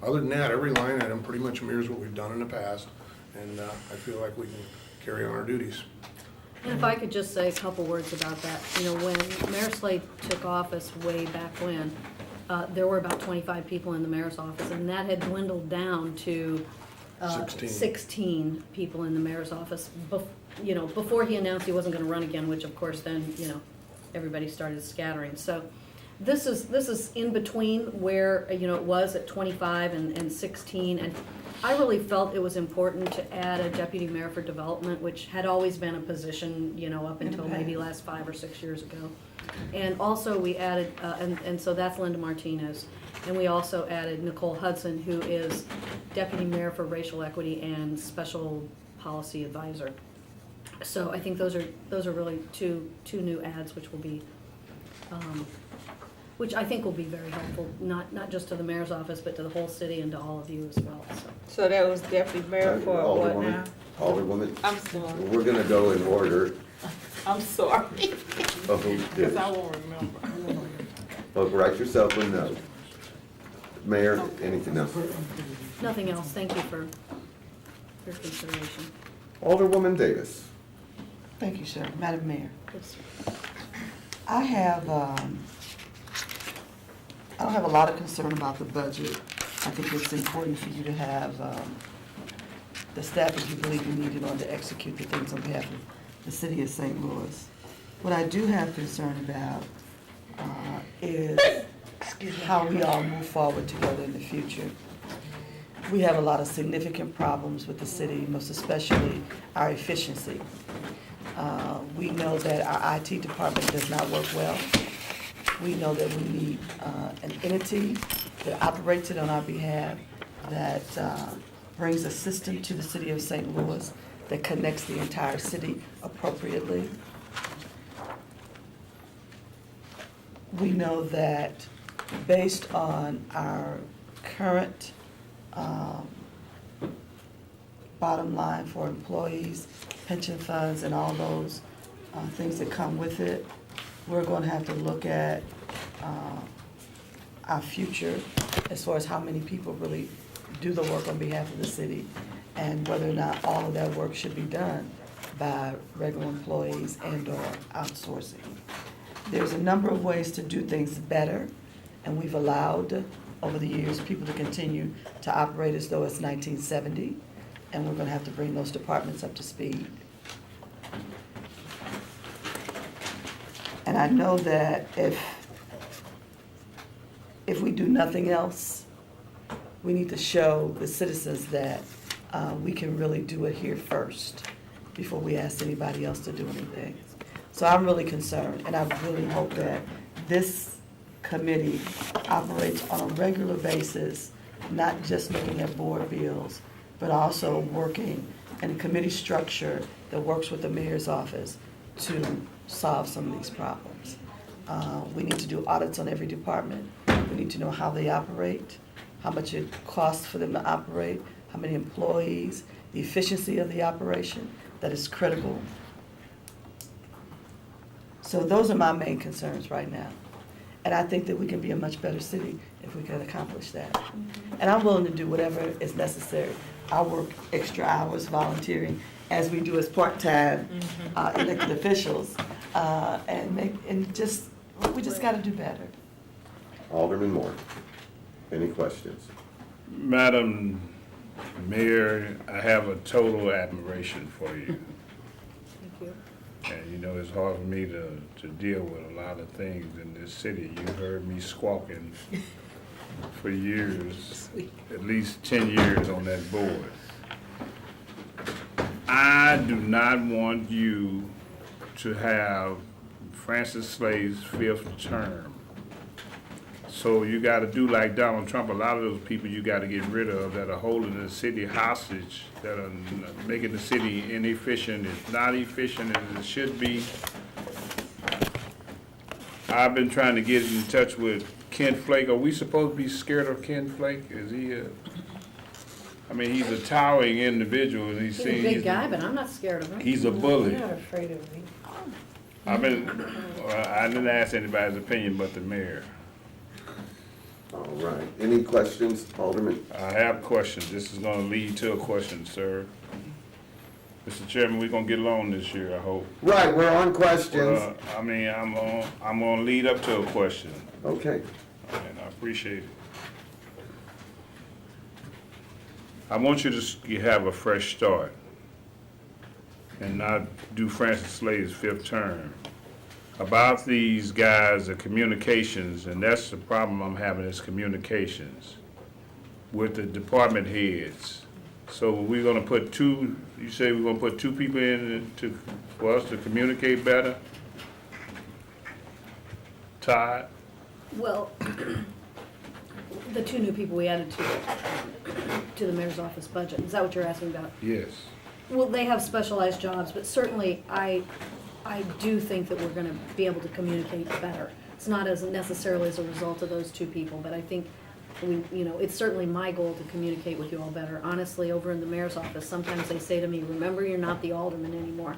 Other than that, every line item pretty much mirrors what we've done in the past, and I feel like we can carry on our duties. And if I could just say a couple words about that. When Mayor Slade took office way back when, there were about 25 people in the mayor's office, and that had dwindled down to 16. 16 people in the mayor's office, before he announced he wasn't gonna run again, which of course then, everybody started scattering. So this is in between where, it was at 25 and 16. And I really felt it was important to add a deputy mayor for development, which had always been a position, up until maybe last 5 or 6 years ago. And also we added, and so that's Linda Martinez. And we also added Nicole Hudson, who is deputy mayor for racial equity and special policy advisor. So I think those are really two new ads, which will be, which I think will be very helpful, not just to the mayor's office, but to the whole city and to all of you as well, so. So that was deputy mayor for what now? Alderwoman, I'm sorry. we're gonna go in order I'm sorry. of who did. Because I won't remember. But write yourself a note. Mayor, anything else? Nothing else, thank you for your consideration. Alderwoman Davis. Thank you, sir. Madam Mayor, Yes. I don't have a lot of concern about the budget. I think it's important for you to have the staff that you believe you need in order to execute the things on behalf of the city of St. Louis. What I do have concern about is how we all move forward together in the future. We have a lot of significant problems with the city, most especially our efficiency. We know that our IT department does not work well. We know that we need an entity that operates it on our behalf, that brings a system to the city of St. Louis, that connects the entire city appropriately. We know that based on our current bottom line for employees, pension funds, and all those things that come with it, we're going to have to look at our future as far as how many people really do the work on behalf of the city, and whether or not all of that work should be done by regular employees and/or outsourcing. There's a number of ways to do things better, and we've allowed over the years people to continue to operate as though it's 1970, and we're going to have to bring those departments up to speed. And I know that if we do nothing else, we need to show the citizens that we can really do it here first before we ask anybody else to do anything. So I'm really concerned, and I really hope that this committee operates on a regular basis, not just looking at board bills, but also working in a committee structure that works with the mayor's office to solve some of these problems. We need to do audits on every department. We need to know how they operate, how much it costs for them to operate, how many employees, the efficiency of the operation. That is critical. So those are my main concerns right now. And I think that we can be a much better city if we can accomplish that. And I'm willing to do whatever is necessary. I'll work extra hours volunteering, as we do as part-time elected officials, we just got to do better. Alderman Moore. Any questions? Madam Mayor, I have a total admiration for you. Thank you. And it's hard for me to deal with a lot of things in this city. You heard me squawking for years, at least 10 years on that board. I do not want you to have Francis Slade's 5th term. So you got to do like Donald Trump. A lot of those people you got to get rid of that are holding the city hostage, that are making the city inefficient. It's not efficient as it should be. I've been trying to get in touch with Ken Flake. Are we supposed to be scared of Ken Flake? Is he he's a towering individual, and He's a big guy, but I'm not scared of him. He's a bully. You're not afraid of me. I didn't ask anybody's opinion but the mayor. All right. Any questions, Alderman? I have questions. This is gonna lead to a question, sir. Mr. Chairman, we're gonna get along this year, I hope. Right, we're on questions. I'm gonna lead up to a question, Okay. and I appreciate it. I want you to have a fresh start and not do Francis Slade's 5th term. About these guys, the communications, and that's the problem I'm having, is communications with the department heads. So we're gonna put two, you say we're gonna put 2 people in for us to communicate better? Todd? Well, the 2 new people we added to the mayor's office budget, is that what you're asking about? Yes. Well, they have specialized jobs, but certainly I do think that we're gonna be able to communicate better. It's not as necessarily as a result of those 2 people, but I think it's certainly my goal to communicate with you all better. Honestly, over in the mayor's office, sometimes they say to me, remember, you're not the alderman anymore.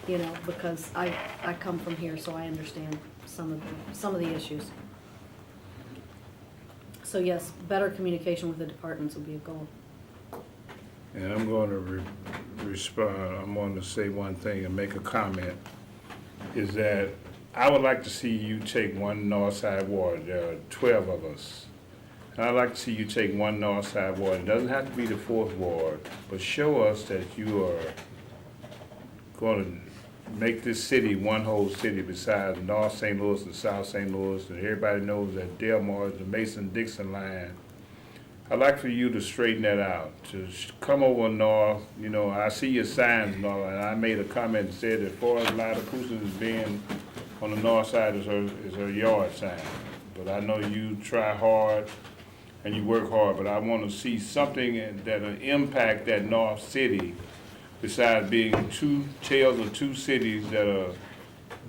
Because I come from here, so I understand some of the issues. So yes, better communication with the departments would be a goal. And I'm going to respond, I'm going to say one thing and make a comment, is that I would like to see you take one north side ward. There are 12 of us. And I'd like to see you take one north side ward. It doesn't have to be the 4th ward, but show us that you are going to make this city one whole city besides North St. Louis and South St. Louis, and everybody knows that Delmar is the Mason-Dixon line. I'd like for you to straighten that out, to come over north. I see your signs and all, and I made a comment and said that for as Lyda Krewson is being on the north side is her yard sign. But I know you try hard and you work hard, but I want to see something that'll impact that north city, besides being 2 tales of 2 cities that are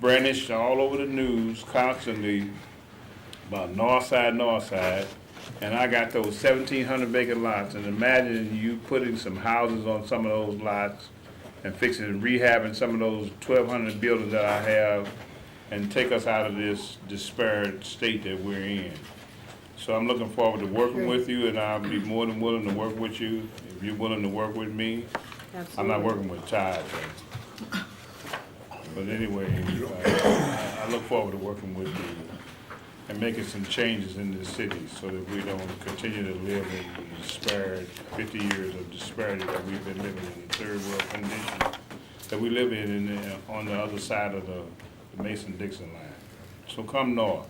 brandished all over the news constantly about north side. And I got those 1,700 vacant lots, and imagine you putting some houses on some of those lots and fixing and rehabbing some of those 1,200 buildings that I have, and take us out of this disparate state that we're in. So I'm looking forward to working with you, and I'll be more than willing to work with you if you're willing to work with me. Absolutely. I'm not working with Todd, but anyway, I look forward to working with you and making some changes in this city so that we don't continue to live in the disparate 50 years of disparity that we've been living in, the 3rd world condition that we live in on the other side of the Mason-Dixon line. So come north.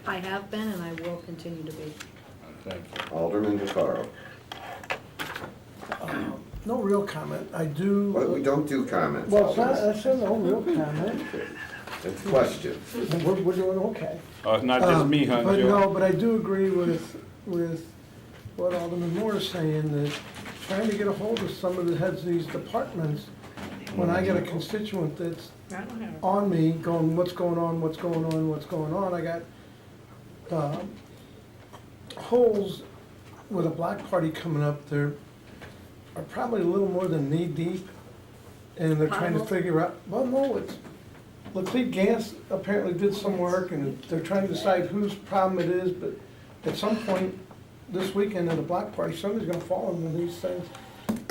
I have been and I will continue to be. Thank you. Alderman DeCaro. No real comment. I do. But we don't do comments. Well, it's not, Alderman. that's a no real comment. It's questions. We're doing okay. It's not just me, huh, But Joe? no, but I do agree with what Alderman Moore is saying, that trying to get a hold of some of the heads of these departments, when I get a constituent that's on me going, what's going on, I got holes with a black party coming up there are probably a little more than knee deep, and they're trying to Potholes? figure out, well, no, it's, Laclede Gans apparently did some work, and they're trying to decide whose problem it is, but at some point this weekend at a block party, somebody's gonna fall into these things.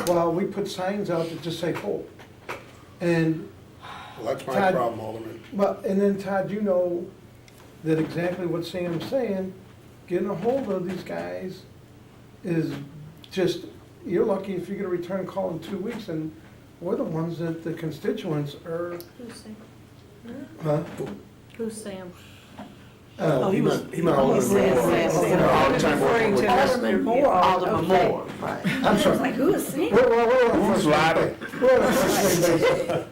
Well, we put signs out that just say hold. And Well, that's my Todd- problem, Alderman. well, and then Todd, you know that exactly what Sam's saying, getting a hold of these guys is just, you're lucky if you get a return call in 2 weeks, and we're the ones that the constituents are, Who's Sam? huh? Who's Sam? He meant Alderman said Moore. Sam. All the time working with us. Alderman Moore. Alderman Okay. Moore, right. I'm sorry. Like, who is Sam? We're on Who's first Lyda? name basis. We're on first name basis.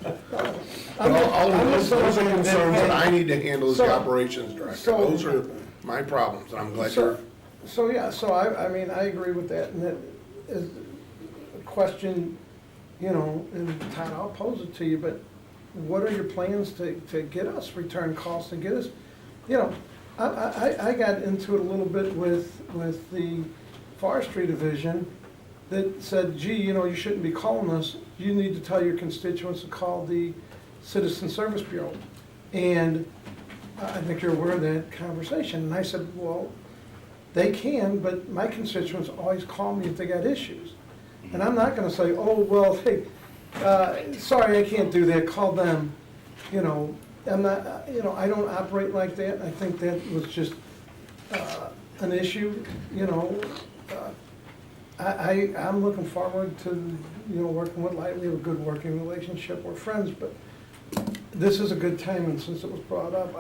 But Alderman, those are saying concerns that I need to handle as the So- operations director. so- Those are my problems, and I'm glad you're, So, yeah, so I mean, I agree with that, and that is a question, and Todd, I'll pose it to you, but what are your plans to get us return calls, to get us, I got into it a little bit with the forestry division that said, gee, you shouldn't be calling us, you need to tell your constituents to call the Citizen Service Bureau. And I think you're aware of that conversation, and I said, well, they can, but my constituents always call me if they got issues. And I'm not gonna say, oh, well, hey, sorry, I can't do that, call them. I'm not, I don't operate like that. I think that was just an issue, I'm looking forward to, working with Light. We have a good working relationship. We're friends, but this is a good time, and since it was brought up,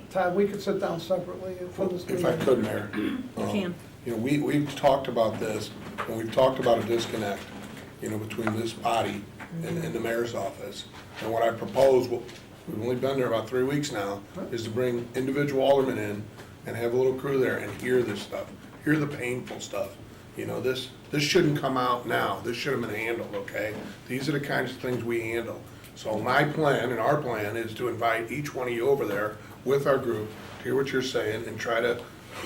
Todd, we could sit down separately for this meeting. If I could, Mayor. Can. We've talked about this, and we've talked about a disconnect, between this body and the mayor's office. And what I propose, we've only been there about 3 weeks now, is to bring individual aldermen in and have a little crew there and hear this stuff, hear the painful stuff. This shouldn't come out now. This should have been handled, okay? These are the kinds of things we handle. So my plan and our plan is to invite each one of you over there with our group, hear what you're saying, and try to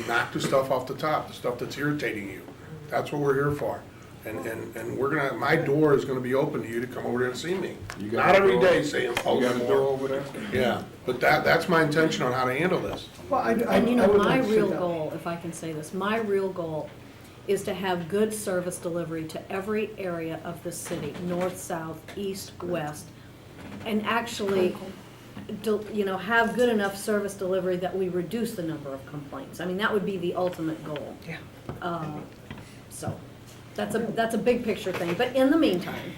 knock the stuff off the top, the stuff that's irritating you. That's what we're here for. And we're gonna, my door is gonna be open to you to come over there and see me. Not every day saying, oh, You got a door over there? yeah, but that's my intention on how to handle this. Well, And I would my like to sit real down. goal, if I can say this, my real goal is to have good service delivery to every area of the city, north, south, east, west, and actually, have good enough service delivery that we reduce the number of complaints. I mean, that would be the ultimate goal. Yeah. So, that's a big picture thing, but in the meantime,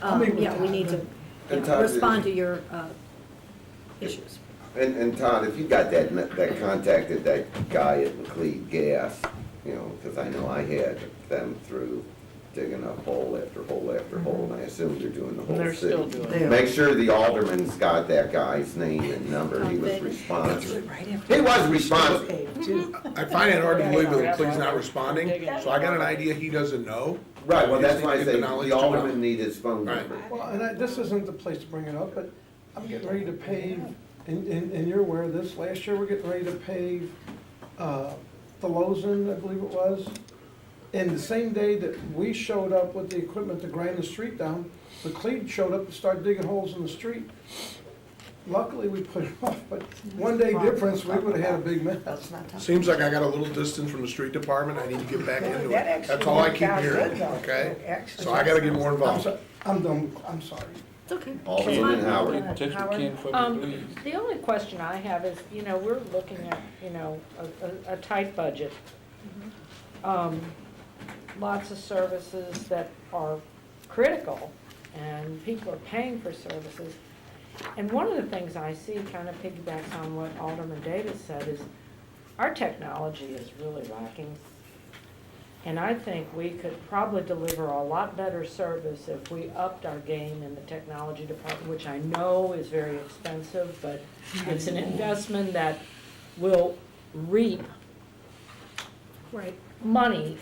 yeah, we need to And Todd, respond to your issues. And Todd, if you got that contacted that guy at McLeod Gas, because I know I had them through digging up hole after hole after hole, and I assume they're doing the whole city. They're still doing it. Make sure the alderman's got that guy's name and number, he was responsive. He was responsive. I find it hard to believe that Clee's not responding, so I got an idea he doesn't know. Right, well, that's why I He just say needs to get the knowledge the to know. alderman need his phone Right. number. Well, and this isn't the place to bring it up, but I'm getting ready to pave, and you're aware of this, last year we're getting ready to pave, the Lozen, I believe it was. And the same day that we showed up with the equipment to grind the street down, the Cleve showed up to start digging holes in the street. Luckily, we put it off, but one day difference, we would've had a big mess. Seems like I got a little distance from the street department, I need to get back into That it. actually That's all I worked keep out hearing, good, though. okay? Actually, So I gotta get more I'm involved. so- I'm done, I'm sorry. It's okay. Alderman Howard. The only question I have is, we're looking at, a tight budget. Lots of services that are critical, and people are paying for services. And one of the things I see kind of piggybacks on what Alderman Davis said is, our technology is really lacking. And I think we could probably deliver a lot better service if we upped our game in the technology department, which I know is very expensive, but it's an investment that will reap Right. money,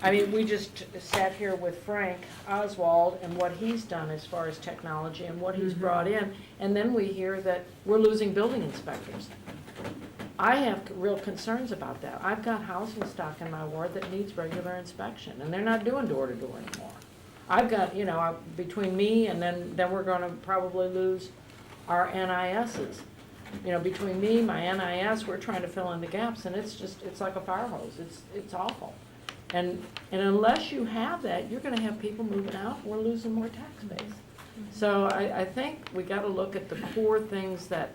I mean, we just sat here with Frank Oswald and what he's done as far as technology and what he's brought in, and then we hear that we're losing building inspectors. I have real concerns about that. I've got housing stock in my ward that needs regular inspection, and they're not doing door-to-door anymore. I've got, between me and then we're gonna probably lose our NISs. Between me, my NIS, we're trying to fill in the gaps, and it's like a fire hose. It's awful. And unless you have that, you're gonna have people moving out, we're losing more tax base. So I think we gotta look at the core things that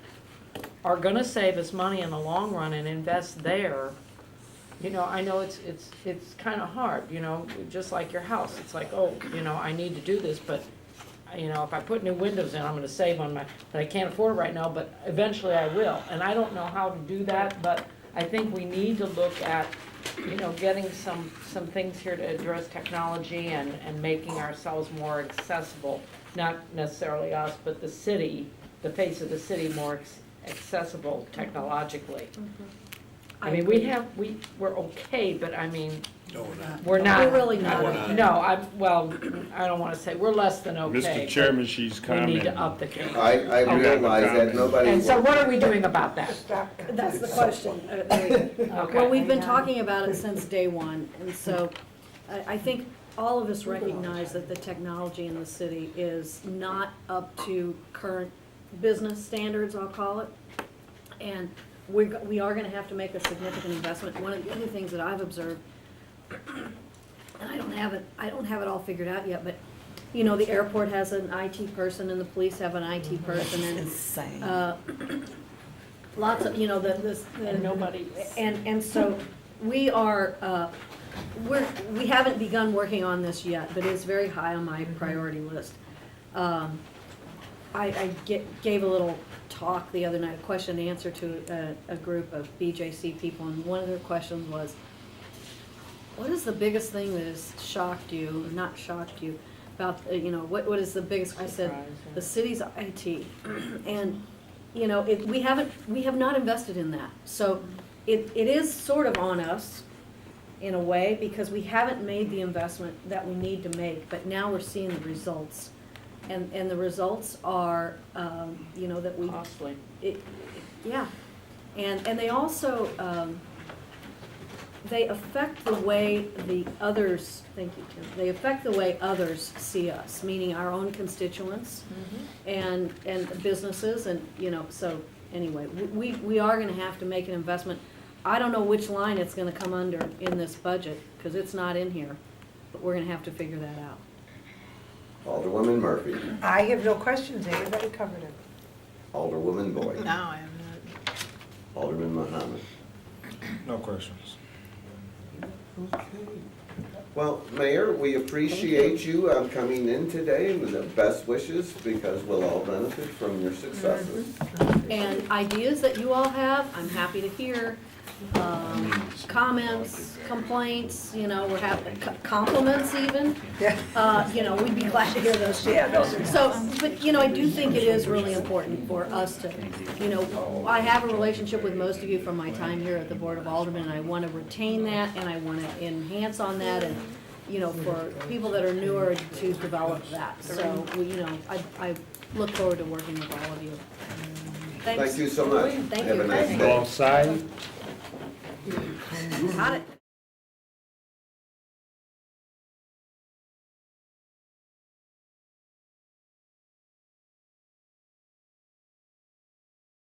are gonna save us money in the long run and invest there. I know it's kinda hard, just like your house. It's like, I need to do this, but if I put new windows in, I'm gonna save on but I can't afford it right now, but eventually I will. And I don't know how to do that, but I think we need to look at, getting some things here to address technology and making ourselves more accessible. Not necessarily us, but the city, the face of the city more accessible technologically. I mean, we're okay, but I mean, No, we're not. we're not. We're really not. No, I don't wanna say, we're less than okay. Mr. Chairman, she's but We need to commenting. up the game. I realize that nobody. And so what are we doing about that? That's the question. Well, we've been talking about it since day one, and so I think all of us recognize that the technology in the city is not up to current business standards, I'll call it. And we are gonna have to make a significant investment. One of the other things that I've observed, and I don't have it all figured out yet, but, the airport has an IT person and the police have an IT person and, Insane. lots of, And nobody. and so we are, we haven't begun working on this yet, but it's very high on my priority list. I gave a little talk the other night, a question and answer to a group of BJC people, and one of their questions was, what is the biggest thing that has shocked you, or not shocked you, about, what is the biggest, I said, the city's IT. And, we have not invested in that. So it is sort of on us in a way, because we haven't made the investment that we need to make, but now we're seeing the results. And the results are, that we. Costly. Yeah. And they also, they affect the way the others, thank you, Tim, they affect the way others see us, meaning our own constituents and businesses, and, so anyway, we are gonna have to make an investment. I don't know which line it's gonna come under in this budget, because it's not in here, but we're gonna have to figure that out. Alderwoman Murphy. I have no questions, everybody covered it. Alderwoman Boyd. No, I am not. Alderman Muhammad. No questions. Okay. Well, Mayor, we appreciate you coming in today with the best wishes, because we'll all benefit from your successes. And ideas that you all have, I'm happy to hear. Comments, complaints, we're having compliments even. Yeah. We'd be glad to hear those too. Yeah, those are So, but, I do think it is really important for us to, I have a relationship with most of you from my time here at the Board of Aldermen, and I want to retain that, and I want to enhance on that, and, for people that are newer to develop that. So, I look forward to working with all of you. Thanks. Thank you so much. Thank Have you. a nice day. Go outside. Got it.